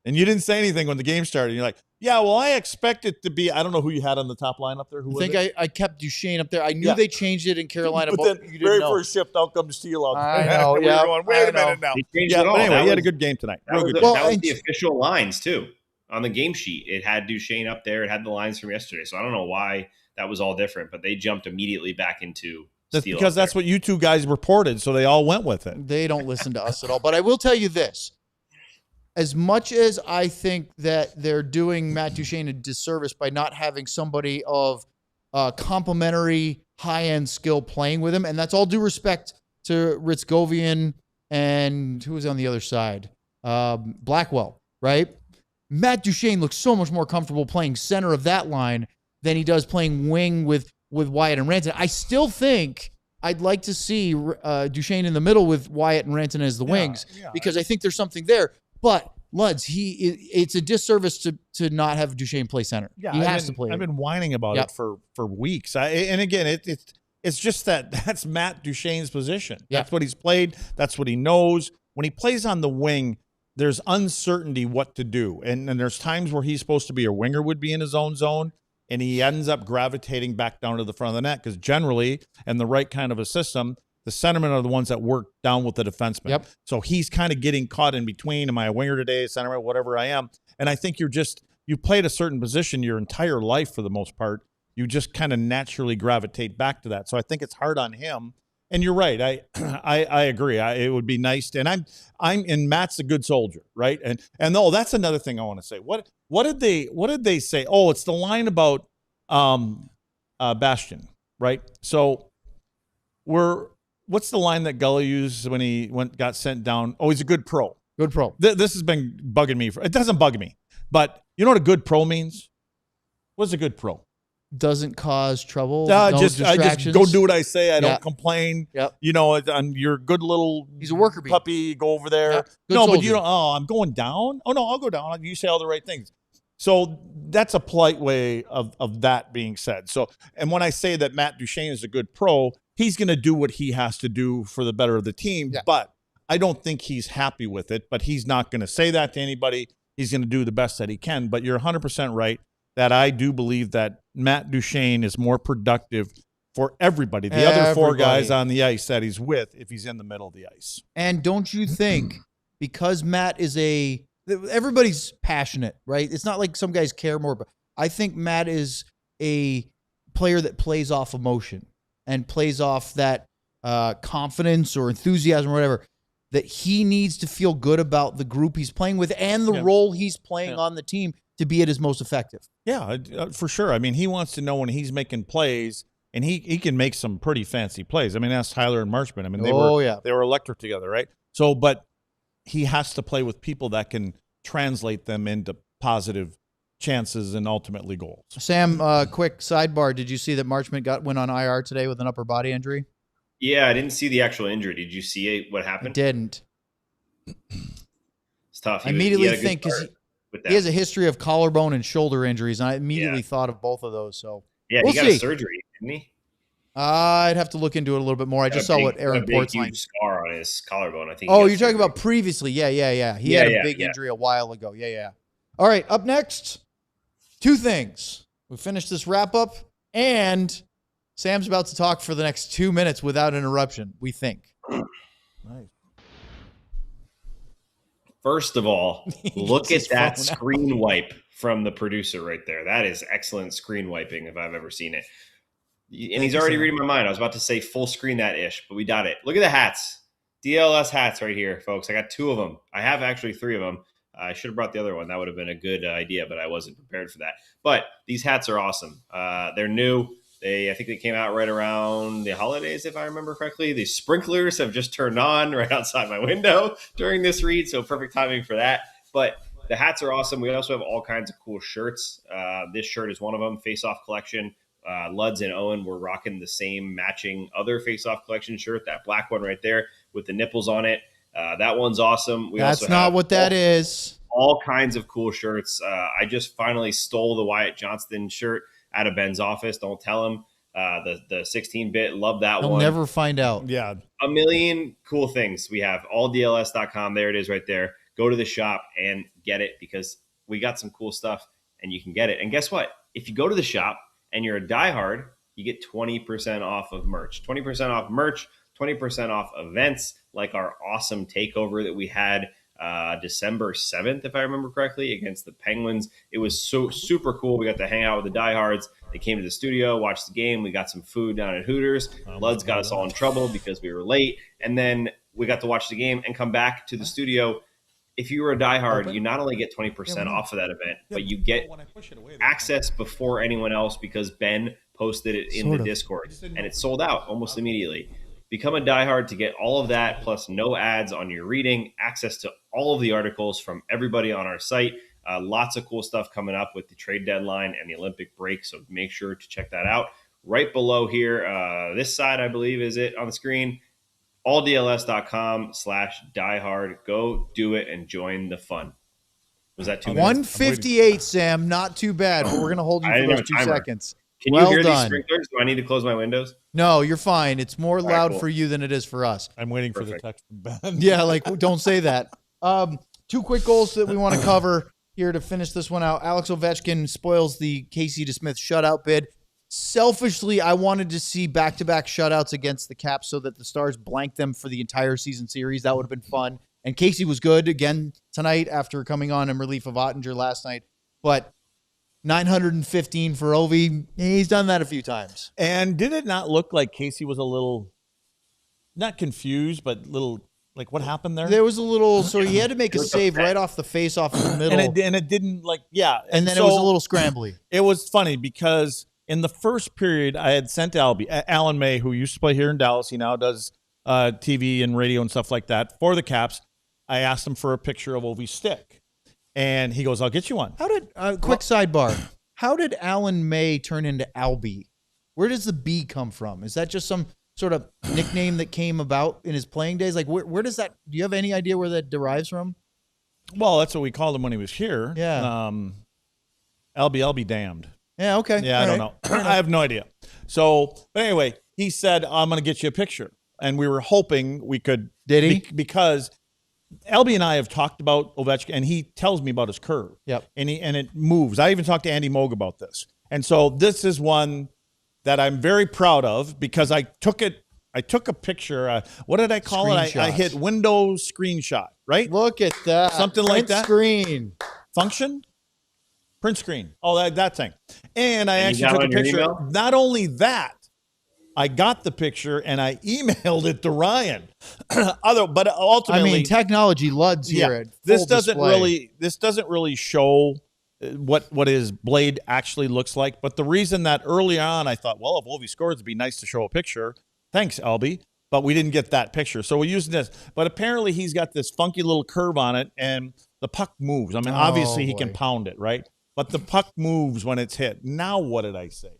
and you didn't say anything when the game started. You're like, yeah, well, I expect it to be. I don't know who you had on the top line up there. Who I think I kept Duchesne up there. I knew they changed it in Carolina, but then you didn't first shift, out comes Steele out. I know. Yeah, going, wait a minute now. Yeah, but anyway, he had a good game tonight. That was the official lines too on the game sheet. It had Duchesne up there. It had the lines from yesterday. So I don't know why that was all different, but they jumped immediately back into Steele. Because that's what you two guys reported, so they all went with it. They don't listen to us at all. But I will tell you this. As much as I think that they're doing Matt Duchesne a disservice by not having somebody of complementary high-end skill playing with him, and that's all due respect to Ritzgovian and who was on the other side? Blackwell, right? Matt Duchesne looks so much more comfortable playing center of that line than he does playing wing with Wyatt and Rantanen. I still think I'd like to see Duchesne in the middle with Wyatt and Rantanen as the wings, because I think there's something there. But Luds, it's a disservice to not have Duchesne play center. Yeah, he has to play. I've been whining about it for weeks. And again, it's just that's Matt Duchesne's position. That's what he's played. That's what he knows. When he plays on the wing, there's uncertainty what to do. And there's times where he's supposed to be a winger, would be in his own zone, and he ends up gravitating back down to the front of the net, because generally, in the right kind of a system, the centermen are the ones that work down with the defenseman. Yep. So he's kind of getting caught in between. Am I a winger today, centerman, whatever I am? And I think you played a certain position your entire life for the most part. You just kind of naturally gravitate back to that. So I think it's hard on him. And you're right. I agree. It would be nice to, and Matt's a good soldier, right? And that's another thing I want to say. What did they say? Oh, it's the line about Bastian, right? So what's the line that Gully used when he got sent down? Oh, he's a good pro. Good pro. This has been bugging me. It doesn't bug me, but you know what a good pro means? What's a good pro? Doesn't cause trouble. I just go do what I say. I don't complain. Yep. And you're a good little. He's a worker bee. Puppy. Go over there. Yep. No, soldier. but you don't. Oh, I'm going down. Oh no, I'll go down. You say all the right things. So that's a polite way of that being said. So, and when I say that Matt Duchesne is a good pro, he's going to do what he has to do for the better of the team. Yeah. But I don't think he's happy with it. But he's not going to say that to anybody. he's going to do the best that he can. But you're 100% right that I do believe that Matt Duchene is more productive for everybody, the other four guys on the ice that he's with, if he's in the middle of the ice. And don't you think, because Matt is everybody's passionate, right? It's not like some guys care more, but I think Matt is a player that plays off emotion and plays off that confidence or enthusiasm or whatever, that he needs to feel good about the group he's playing with and the role he's playing on the team to be at his most effective. Yeah, for sure. I mean, he wants to know when he's making plays, and he can make some pretty fancy plays. I mean, that's Tyler and Marchman. I mean, they were electric together, right? So, but he has to play with people that can translate them into positive chances and ultimately goals. Sam, quick sidebar. Did you see that Marchman went on IR today with an upper body injury? Yeah, I didn't see the actual injury. Did you see what happened? I didn't. It's tough. I immediately think because he has a history of collarbone and shoulder injuries, and I immediately thought of both of those. So he got a surgery, didn't he? I'd have to look into it a little bit more. I just saw what Aaron Portzline. Huge scar on his collarbone. I think. Oh, you're talking about previously? Yeah. He had a big injury a while ago. Yeah. All right, up next, two things. We finished this wrap up, and Sam's about to talk for the next 2 minutes without interruption. We think. Nice. First of all, look at that screen wipe from the producer right there. That is excellent screen wiping if I've ever seen it. And he's already reading my mind. I was about to say full screen that ish, but we got it. Look at the hats. DLS hats right here, folks. I got 2 of them. I have actually 3 of them. I should have brought the other one. That would have been a good idea, but I wasn't prepared for that. But these hats are awesome. They're new. I think they came out right around the holidays, if I remember correctly. The sprinklers have just turned on right outside my window during this read, so perfect timing for that. But the hats are awesome. We also have all kinds of cool shirts. This shirt is one of them, Face Off Collection. Luds and Owen were rocking the same matching other Face Off Collection shirt, that black one right there with the nipples on it. That one's awesome. That's not what that is. All kinds of cool shirts. I just finally stole the Wyatt Johnston shirt out of Ben's office. Don't tell him. The 16-bit, love that one. He'll never find out. Yeah. A million cool things. We have alldls.com. There it is right there. Go to the shop and get it because we got some cool stuff and you can get it. And guess what? If you go to the shop and you're a diehard, you get 20% off of merch. 20% off merch, 20% off events like our awesome takeover that we had December 7th, if I remember correctly, against the Penguins. It was so super cool. We got to hang out with the diehards. They came to the studio, watched the game. We got some food down at Hooters. Luds got us all in trouble because we were late. And then we got to watch the game and come back to the studio. If you were a diehard, you not only get 20% off of that event, but you get access before anyone else because Ben posted it in the Discord. And it sold out almost immediately. Become a diehard to get all of that, plus no ads on your reading, access to all of the articles from everybody on our site. Lots of cool stuff coming up with the trade deadline and the Olympic break, so make sure to check that out. Right below here, this side, I believe, is it on the screen, alldls.com/diehard. Go do it and join the fun. Was that 2 minutes? 158, Sam. Not too bad, but we're going to hold you for those 2 seconds. Can you hear these sprinklers? Do I need to close my windows? No, you're fine. It's more loud for you than it is for us. I'm waiting for the text from Ben. Yeah, like, don't say that. 2 quick goals that we want to cover here to finish this one out. Alex Ovechkin spoils the Casey DeSmith shutout bid. Selfishly, I wanted to see back-to-back shutouts against the Caps so that the Stars blanked them for the entire season series. That would have been fun. And Casey was good again tonight after coming on in relief of Ottinger last night. But 915 for Ovi. He's done that a few times. And did it not look like Casey was a little, not confused, but little, like what happened there? There was a little, so he had to make a save right off the face-off in the middle. And it didn't like, yeah. And then so, it was a little scrambly. It was funny because in the first period, I had sent Alan May, who used to play here in Dallas. He now does TV and radio and stuff like that for the Caps. I asked him for a picture of Ovi's stick. And he goes, I'll get you one. How did, quick sidebar, how did Alan May turn into Albie? Where does the B come from? Is that just some sort of nickname that came about in his playing days? Like, where does that, do you have any idea where that derives from? Well, that's what we called him when he was here. Yeah. Albie, I'll be damned. Yeah, okay. Yeah, I don't know. I have no idea. So, but anyway, he said, I'm going to get you a picture. And we were hoping we could. Did he? Because Albie and I have talked about Ovechkin, and he tells me about his curve. Yep. And it moves. I even talked to Andy Moog about this. And so this is one that I'm very proud of because I took a picture. What did I call it? I hit Windows screenshot, right? Look at that. Something like that. Screen. Function? Print screen. Oh, that thing. And I And you actually got took a it on your picture. email? Not only that, I got the picture and I emailed it to Ryan. But ultimately, I mean, technology luds here. At this full doesn't display. really show what his blade actually looks like. But the reason that early on I thought, well, if Ovi scores, it'd be nice to show a picture. Thanks, Albie. But we didn't get that picture. So we're using this. But apparently he's got this funky little curve on it and the puck moves. I mean, obviously he can pound it, right? But the puck moves when it's hit. Now what did I say?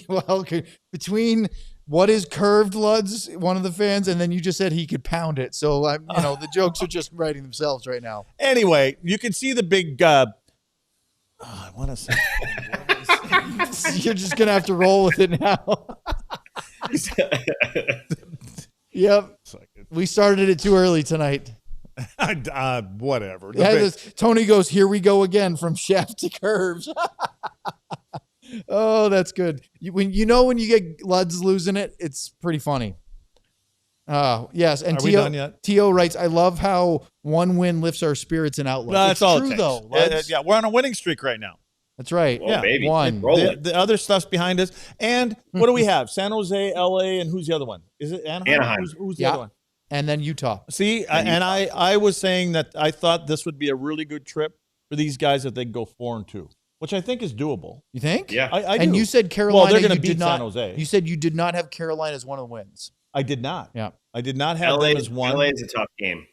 Well, between what is curved luds, one of the fans, and then you just said he could pound it. So the jokes are just writing themselves right now. Anyway, you can see the big. I want to say. You're just gonna have to roll with it now. Yep. We started it too early tonight. Whatever. Yeah, Tony goes, here we go again from shaft to curves. Oh, that's good. When you get Luds losing it, it's pretty funny. Yes. And Are we done yet? T.O. writes, I love how one win lifts our spirits and outlook. No, it's that's all true, it though. takes. Yeah, we're on a winning streak right now. That's right. Well, baby. One. Roll it. The other stuff's behind us. And what do we have? San Jose, LA, and who's the other one? Is it Anaheim? Anaheim. Who's the other one? And then Utah. See, I was saying that I thought this would be a really good trip for these guys if they go 4-2, which I think is doable. You think? Yeah. I And do. you said Carolina. Well, they're going to you beat did not, San Jose. You said you did not have Carolina as one of the wins. I did not. Yeah. I did not have them as one. LA is a tough game.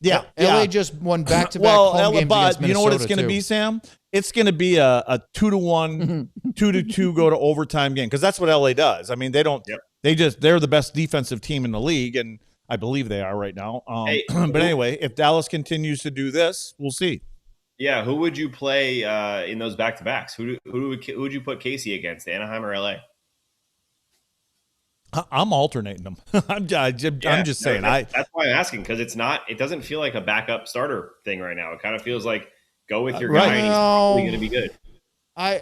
Yeah. LA just won back-to-back Well, home games against but you know what it's Minnesota, going to too. be, Sam? It's going to be a 2-1, 2-2 go to overtime game because that's what LA does. I mean, they don't. Yep. They're the best defensive team in the league, and I believe they are right now. But anyway, if Dallas continues to do this, we'll see. Yeah, who would you play in those back-to-backs? Who would you put Casey against, Anaheim or LA? I'm alternating them. I'm just saying. That's why I'm asking because it doesn't feel like a backup starter thing right now. It kind of feels like go with your guy and he's probably going to be good. You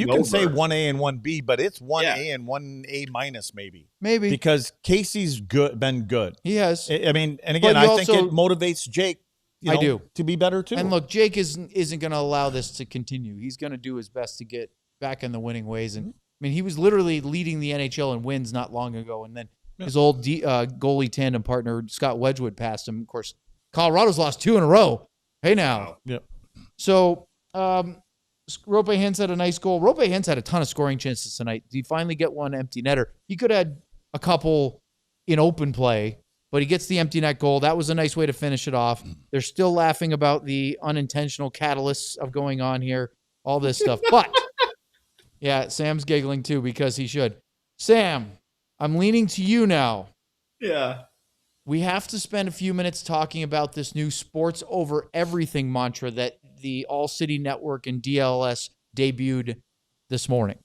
can say 1A and 1B, but it's 1A and 1A minus maybe because Casey's been good. He has. I mean, and again, I think it motivates Jake. To be better too. And look, Jake isn't going to allow this to continue. He's going to do his best to get back in the winning ways. And I mean, he was literally leading the NHL in wins not long ago, and then his old goalie tandem partner Scott Wedgwood passed him. Of course, Colorado's lost 2 in a row. Hey now. Yep. So Roope Hintz had a nice goal. Roope Hintz had a ton of scoring chances tonight. Did he finally get one empty netter? He could have had a couple in open play, but he gets the empty net goal. That was a nice way to finish it off. They're still laughing about the unintentional catalysts of going on here, all this stuff. But, yeah, Sam's giggling too because he should. Sam, I'm leaning to you now. Yeah. We have to spend a few minutes talking about this new sports over everything mantra that the All City Network and DLS debuted this morning.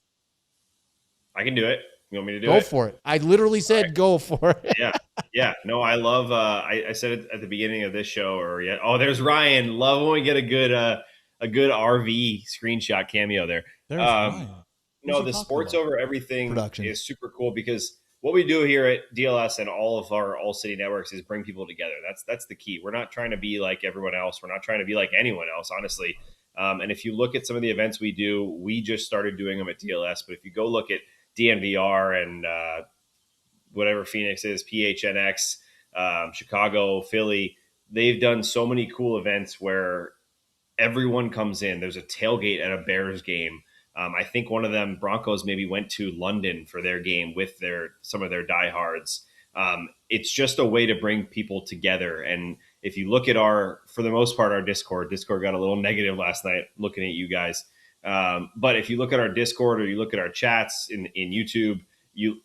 I can do it. You want me to do it? Go for it. I literally said go for it. Yeah. No, I love, I said it at the beginning of this show there's Ryan. Love when we get a good RV screenshot cameo there. There's Ryan. No, the sports over everything is super cool because what we do here at DLS and all of our All City networks is bring people together. That's the key. We're not trying to be like everyone else. We're not trying to be like anyone else, honestly. And if you look at some of the events we do, we just started doing them at DLS. But if you go look at DNVR and whatever Phoenix is, PHNX, Chicago, Philly, they've done so many cool events where everyone comes in. There's a tailgate at a Bears game. I think one of them, Broncos, maybe went to London for their game with some of their diehards. It's just a way to bring people together. And if you look at for the most part, our Discord got a little negative last night looking at you guys. But if you look at our Discord or you look at our chats in YouTube,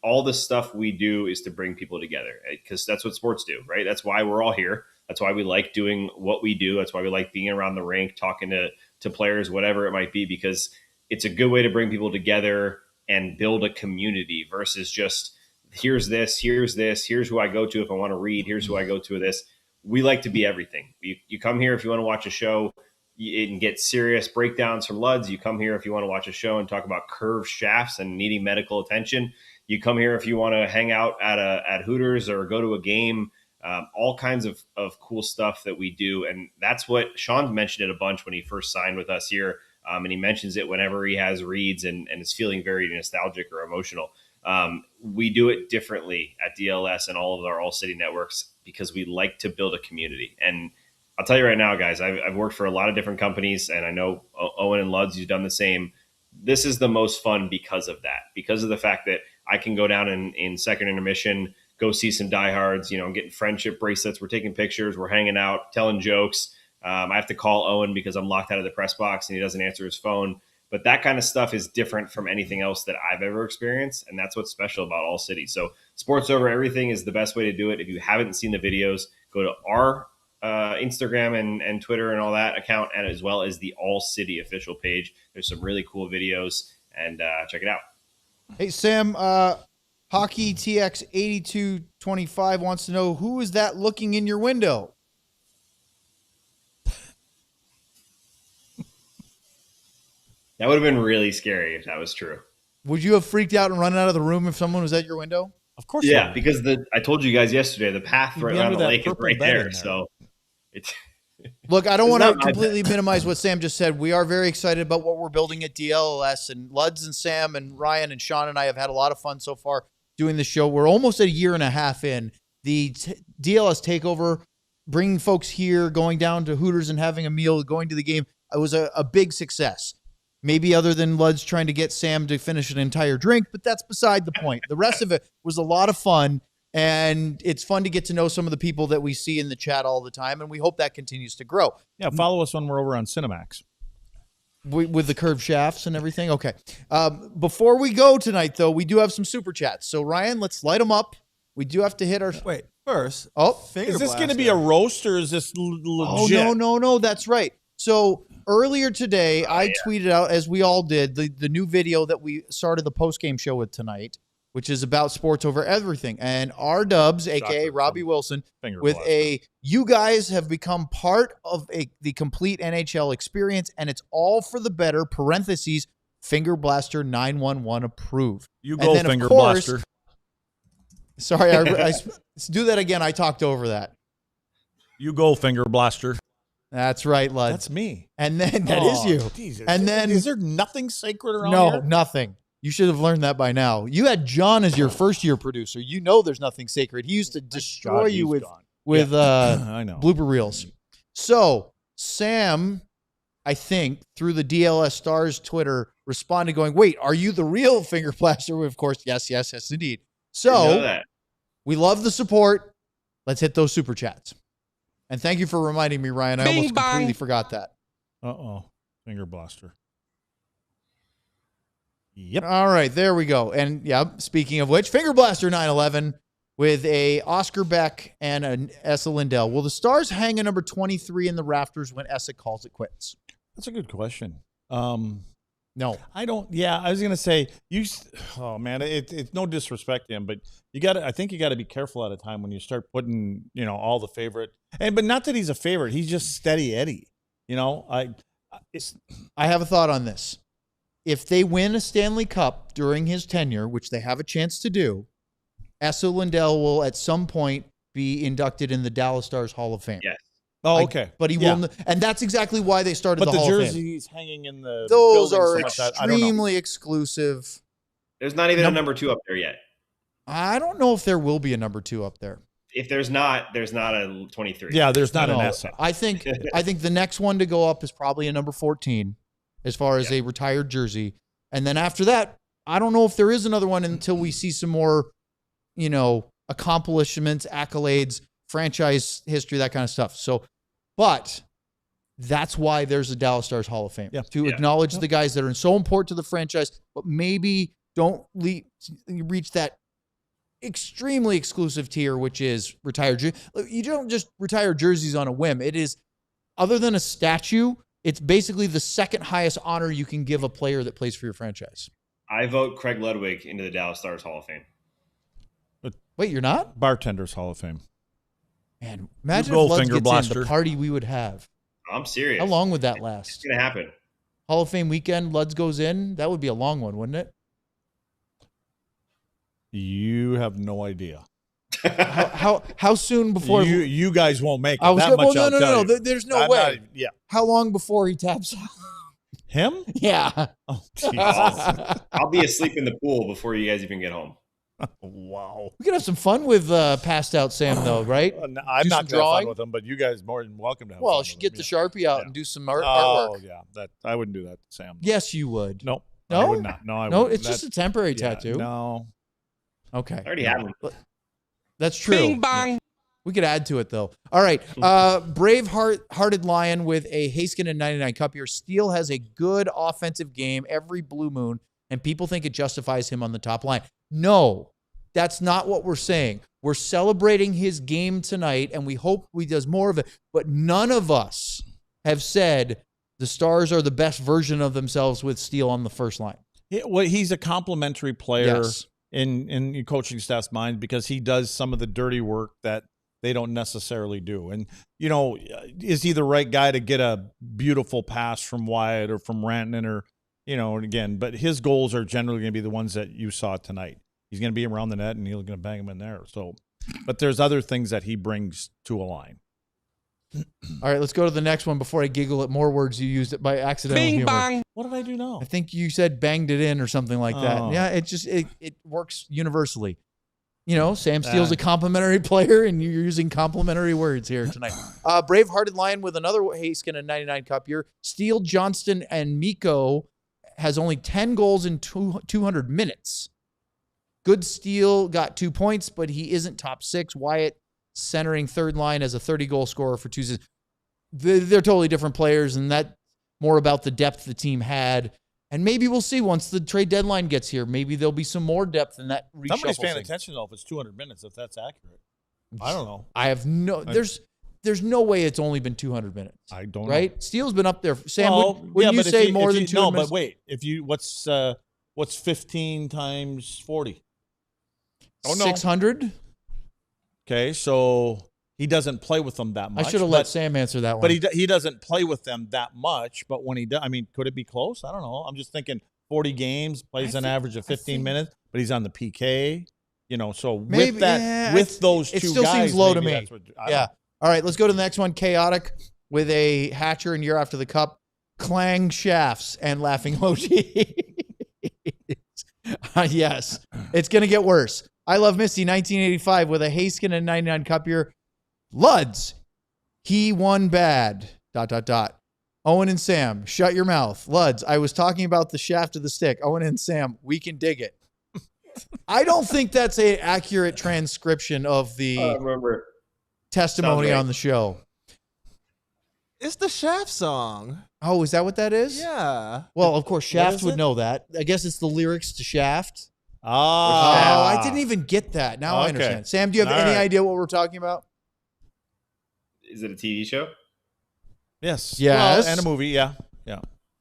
all the stuff we do is to bring people together because that's what sports do, right? That's why we're all here. That's why we like doing what we do. That's why we like being around the rink, talking to players, whatever it might be, because it's a good way to bring people together and build a community versus just here's this, here's who I go to if I want to read, here's who I go to this. We like to be everything. You come here if you want to watch a show and get serious breakdowns from Luds. You come here if you want to watch a show and talk about curved shafts and needing medical attention. You come here if you want to hang out at Hooters or go to a game. All kinds of cool stuff that we do. And that's what Sean mentioned it a bunch when he first signed with us here. And he mentions it whenever he has reads and is feeling very nostalgic or emotional. We do it differently at DLS and all of our All City networks because we like to build a community. And I'll tell you right now, guys, I've worked for a lot of different companies, and I know Owen and Luds, you've done the same. This is the most fun because of that, because of the fact that I can go down in second intermission, go see some diehards, I'm getting friendship bracelets. We're taking pictures. We're hanging out, telling jokes. I have to call Owen because I'm locked out of the press box and he doesn't answer his phone. But that kind of stuff is different from anything else that I've ever experienced. And that's what's special about All City. So Sports Over Everything is the best way to do it. If you haven't seen the videos, go to our Instagram and Twitter and all that account, and as well as the All City official page. There's some really cool videos, and check it out. Hey, Sam, Hockey TX 8225 wants to know, who is that looking in your window? That would have been really scary if that was true. Would you have freaked out and run out of the room if someone was at your window? Of course. Yeah, because I told you guys yesterday, the path right around the lake is right there. So it's look, I don't want to completely minimize what Sam just said. We are very excited about what we're building at DLS, and Luds and Sam and Ryan and Sean and I have had a lot of fun so far doing the show. We're almost a year and a half in. The DLS takeover, bringing folks here, going down to Hooters and having a meal, going to the game, it was a big success. Maybe other than Luds trying to get Sam to finish an entire drink, but that's beside the point. The rest of it was a lot of fun, and it's fun to get to know some of the people that we see in the chat all the time, and we hope that continues to grow. Yeah, follow us when we're over on Cinemax. With the curved shafts and everything? Okay. Before we go tonight, though, we do have some super chats. So, Ryan, let's light them up. We do have to hit our... Wait, first. Is this going to be a roast, or is this legit? Oh, no. That's right. So... earlier today, I tweeted out, as we all did, the new video that we started the post-game show with tonight, which is about Sports Over Everything. And R-Dubs, a.k.a. Robbie Wilson, with you guys have become part of the complete NHL experience, and it's all for the better, parentheses, Finger Blaster 911 approved. You go, then, Finger Blaster. Sorry, I do that again. I talked over that. You go, Finger Blaster. That's right, Lud. That's me. And then that is you. Jesus. And then is there nothing sacred around here? No, nothing. You should have learned that by now. You had John as your first-year producer. You know there's nothing sacred. He used to destroy you with I know. blooper reels. So Sam, I think, through the DLS Stars Twitter, responded going, wait, are you the real Finger Blaster? Of course, yes, indeed. So we love the support. Let's hit those super chats. And thank you for reminding me, Ryan. I almost completely forgot that. Uh-oh. Finger Blaster. Yep. All right, there we go. And, speaking of which, Finger Blaster 911 with a Oscar Beck and an Essa Lindell. Will the Stars hang a number 23 in the rafters when Essa calls it quits? That's a good question. No. I don't. Yeah, I was going to say, oh, man, it's no disrespect to him, but I think you got to be careful at a time when you start putting, all the favorite. But not that he's a favorite. He's just steady Eddie. I have a thought on this. If they win a Stanley Cup during his tenure, which they have a chance to do, Essa Lindell will at some point be inducted in the Dallas Stars Hall of Fame. Yes. Oh, okay. But he will, and that's exactly why they started the Hall of Fame. But the jerseys hanging in the those are extremely exclusive. There's not even a number 2 up there yet. I don't know if there will be a number 2 up there. If there's not a 23. Yeah, there's not an Essa. I think the next one to go up is probably a number 14 as far as a retired jersey. And then after that, I don't know if there is another one until we see some more, accomplishments, accolades, franchise history, that kind of stuff. So, but that's why there's a Dallas Stars Hall of Fame, to acknowledge the guys that are so important to the franchise, but maybe don't reach that extremely exclusive tier, which is retired. You don't just retire jerseys on a whim. It is, other than a statue, it's basically the second highest honor you can give a player that plays for your franchise. I vote Craig Ludwig into the Dallas Stars Hall of Fame. Wait, you're not? Bartenders Hall of Fame. Man, imagine You if go, Luds finger gets blaster. in, the party we would have. I'm serious. How long would that It's last? gonna happen. Hall of Fame weekend, Luds goes in. That would be a long one, wouldn't it? You have no idea. How soon before you guys won't make it. I was that gonna, much well, I'll no, tell you. there's no I'm way. not- yeah. How long before he taps out? Him? Yeah. Oh, Jesus. I'll be asleep in the pool before you guys even get home. Wow. We could have some fun with passed out Sam, though, right? I'm Do not some going to have fun drawing? with him, but you guys more than welcome to have Well, fun she with get him. the Sharpie out Yeah. and do some Oh, artwork. yeah. That I wouldn't do that to Sam. Yes, you would. Nope. No? I would not. No, I No, wouldn't. it's just a temporary tattoo. No. Okay. I already have one. That's true. Bing bong. We could add to it, though. All right. Brave-hearted Lion with a Heiskanen 99 Cup here. Steele has a good offensive game every blue moon, and people think it justifies him on the top line. No, that's not what we're saying. We're celebrating his game tonight, and we hope he does more of it. But none of us have said the Stars are the best version of themselves with Steele on the first line. Well, he's a complimentary player Yes. in your coaching staff's mind because he does some of the dirty work that they don't necessarily do. And, is he the right guy to get a beautiful pass from Wyatt or from Rantanen or, and again, but his goals are generally going to be the ones that you saw tonight. He's going to be around the net and he's going to bang them in there. So, but there's other things that he brings to a line. All right, let's go to the next one before I giggle at more words you used by accidental Bing humor. bong. What did I do now? I think you said banged it in or something like that. Oh. Yeah, it works universally. Sam Steele's a complimentary player, and you're using complimentary words here tonight. Brave-hearted Lion with another Heiskanen 99 Cup here. Steele, Johnston, and Mikko has only 10 goals in 200 minutes. Good Steele got 2 points, but he isn't top six. Wyatt centering third line as a 30-goal scorer for two seasons. They're totally different players, and that more about the depth the team had. And maybe we'll see once the trade deadline gets here. Maybe there'll be some more depth in that reshuffle. Somebody's paying thing. attention though if it's 200 minutes, if that's accurate. I don't know. I have no. There's no way it's only been 200 minutes. I don't Right? know. Steele's been up there. Sam, Well, wouldn't you but if say more if than 200 No, minutes? but wait. If you what's 15 times 40? Oh no. 600? Okay, so he doesn't play with them that much. I should have let Sam answer that one. But he doesn't play with them that much. But when he does, I mean, could it be close? I don't know. I'm just thinking 40 games, plays an average of 15 minutes, but he's on the PK. So Maybe, with that, yeah, with those two it still guys, seems low to maybe me. that's what- I don't Yeah. know. All right, let's go to the next one. Chaotic with a Hatcher and Year After the Cup. Clang shafts and laughing emoji. Yes, it's going to get worse. I Love Misty 1985 with a Heiskanen 99 Cup year. Luds, he won bad. ... Owen and Sam, shut your mouth. Luds, I was talking about the shaft of the stick. Owen and Sam, we can dig it. I don't think that's an accurate transcription of the Remember. testimony Sounds right. on the show. It's the Shaft song. Oh, is that what that is? Yeah. Well, of course, Shaft is would it? know that. I guess it's the lyrics to Shaft. Oh, Ah, I didn't even get that. Now I Okay. understand. Sam, do you have All any right. idea what we're talking about? Is it a TV show? Yes. Yes. Well, and a movie. Yeah.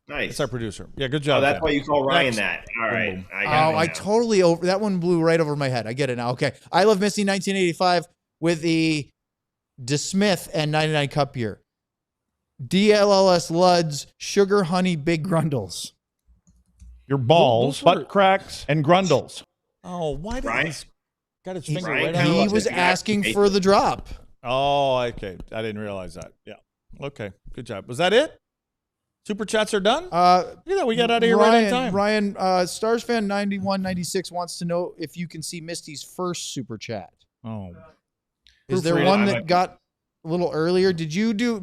Nice. It's our producer. Yeah. Good job. Oh, that's Sam. why you call Ryan Next. that. All right. Boom. I got it I now. totally that one blew right over my head. I get it now. Okay. I Love Misty 1985 with the DeSmith and 99 Cup year. DLLS Luds, Sugar Honey Big Grundles. Your balls, Those were- butt cracks, and grundles. Oh, why did Ryan- he got his He, finger Ryan right kinda on he loves it? was it. asking for the drop. Oh, okay. I didn't realize that. Yeah. Okay. Good job. Was that it? Super chats are done? Look at that. We got out of here right on time. Ryan, Stars fan 9196 wants to know if you can see Misty's first super chat. Oh. Is there Proofread it. one I that might- got a little earlier? Did you do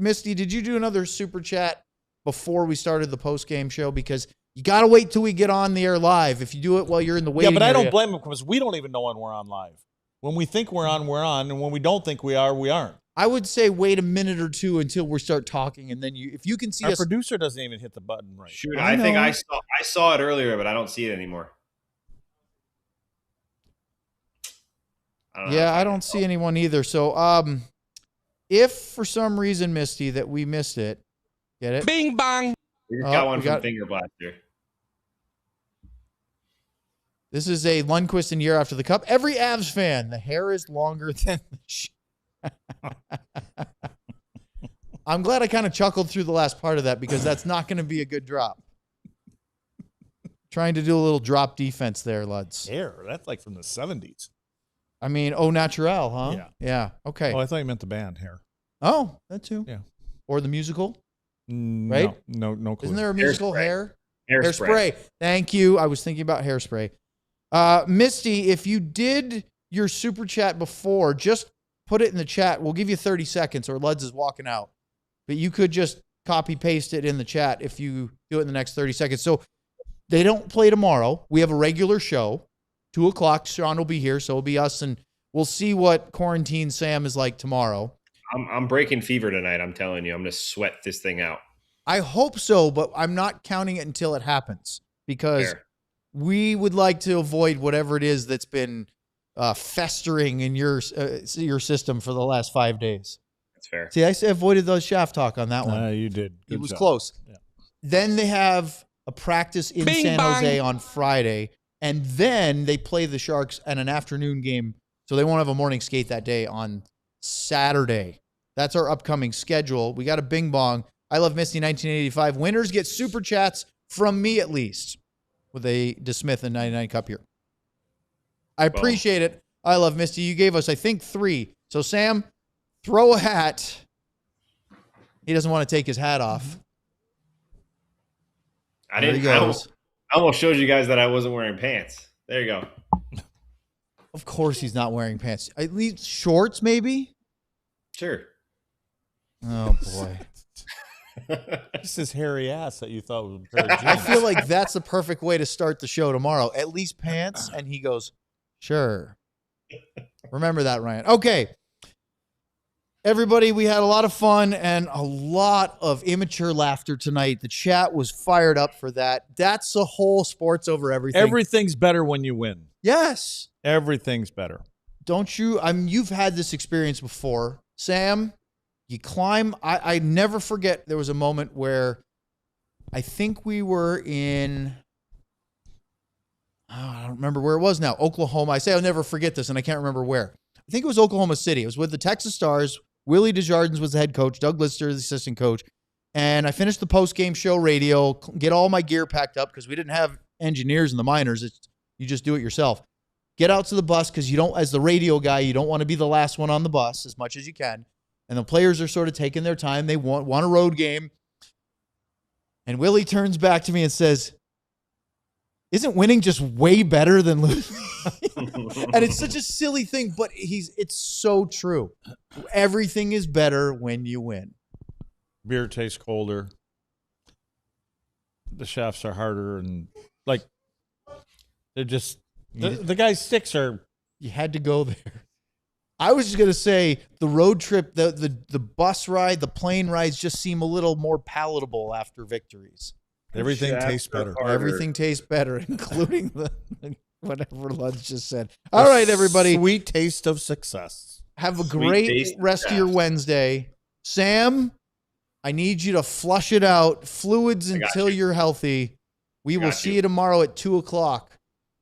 another super chat before we started the post game show? Because you got to wait till we get on the air live. If you do it while you're in the Yeah, waiting but I don't area- blame him because we don't even know when we're on live. When we think we're on, we're on. And when we don't think we are, we aren't. I would say wait a minute or two until we start talking, and then if you can see Our us. producer doesn't even hit the button right. Shoot, I I think know. I saw it earlier, but I don't see it anymore. Yeah, I don't see anyone either. So, if for some reason, Misty, that we missed it, get it? Bing bong. We just Oh, got one we from got- Finger Blaster. This is a Lundqvist in year after the cup. Every Avs fan, the hair is longer than the I'm glad I kind of chuckled through the last part of that because that's not going to be a good drop. Trying to do a little drop defense there, Luds. Hair, that's like from the 70s. I mean, au naturel, huh? Yeah. Yeah. Okay. Oh, I thought you meant the band Hair. Oh, that too. Yeah. Or the musical, No, right? No clue. Isn't there a musical Hair? Hairspray. Thank you. I was thinking about Hairspray. Misty, if you did your super chat before, just put it in the chat. We'll give you 30 seconds or Luds is walking out. But you could just copy paste it in the chat if you do it in the next 30 seconds. So they don't play tomorrow. We have a regular show. 2 o'clock. Sean will be here. So it'll be us and we'll see what quarantine Sam is like tomorrow. I'm breaking fever tonight. I'm telling you, I'm going to sweat this thing out. I hope so, but I'm not counting it until it happens because we would like to avoid whatever it is that's been festering in your system for the last 5 days. That's fair. See, I avoided the shaft talk on that one. You did. It Good was job. close. Yeah. Then they have a practice in San Jose on Friday, and then they play the Sharks at an afternoon game, so they won't have a morning skate that day on Saturday. That's our upcoming schedule. We got a bing bong. I Love Misty 1985. Winners get super chats from me at least with a DeSmith and 99 cup here. I appreciate it. I Love Misty. You gave us, I think, 3. So, Sam, throw a hat. He doesn't want to take his hat off. I There he didn't. goes. I almost showed you guys that I wasn't wearing pants. There you go. Of course he's not wearing pants. At least shorts, maybe? Sure. Oh, boy. Just his hairy ass that you thought was a pair of I jeans. feel like that's the perfect way to start the show tomorrow. At least pants. And he goes, sure. Remember that, Ryan. Okay. Everybody, we had a lot of fun and a lot of immature laughter tonight. The chat was fired up for that. That's the whole sports over everything. Everything's better when you win. Yes. Everything's better. Don't you? You've had this experience before. Sam, you climb. I never forget there was a moment where I think we were in, I don't remember where it was now, Oklahoma. I say I'll never forget this, and I can't remember where. I think it was Oklahoma City. It was with the Texas Stars. Willie Desjardins was the head coach. Doug Lister, the assistant coach. And I finished the post-game show radio, get all my gear packed up because we didn't have engineers in the minors. You just do it yourself. Get out to the bus because you don't, as the radio guy, you don't want to be the last one on the bus as much as you can. And the players are sort of taking their time. They want a road game. And Willie turns back to me and says, isn't winning just way better than losing? And it's such a silly thing, but it's so true. Everything is better when you win. Beer tastes colder. The shafts are harder, and like they're just the guy's sticks are. You had to go there. I was just gonna say the road trip, the bus ride, the plane rides just seem a little more palatable after victories. Everything Shafts tastes are better. harder. Everything tastes better, including the whatever Lutz just said. All right, everybody. Sweet taste of success. Have a Sweet great taste rest of your shaft. Wednesday. Sam, I need you to flush it out. Fluids got until you. you're healthy. We will Got see you. you tomorrow at 2 o'clock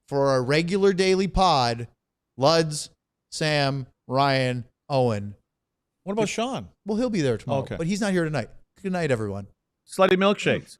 for our regular daily pod. Luds, Sam, Ryan, Owen. What about Sean? Well, he'll be there tomorrow, Okay. but he's not here tonight. Good night, everyone. Slutty milkshakes.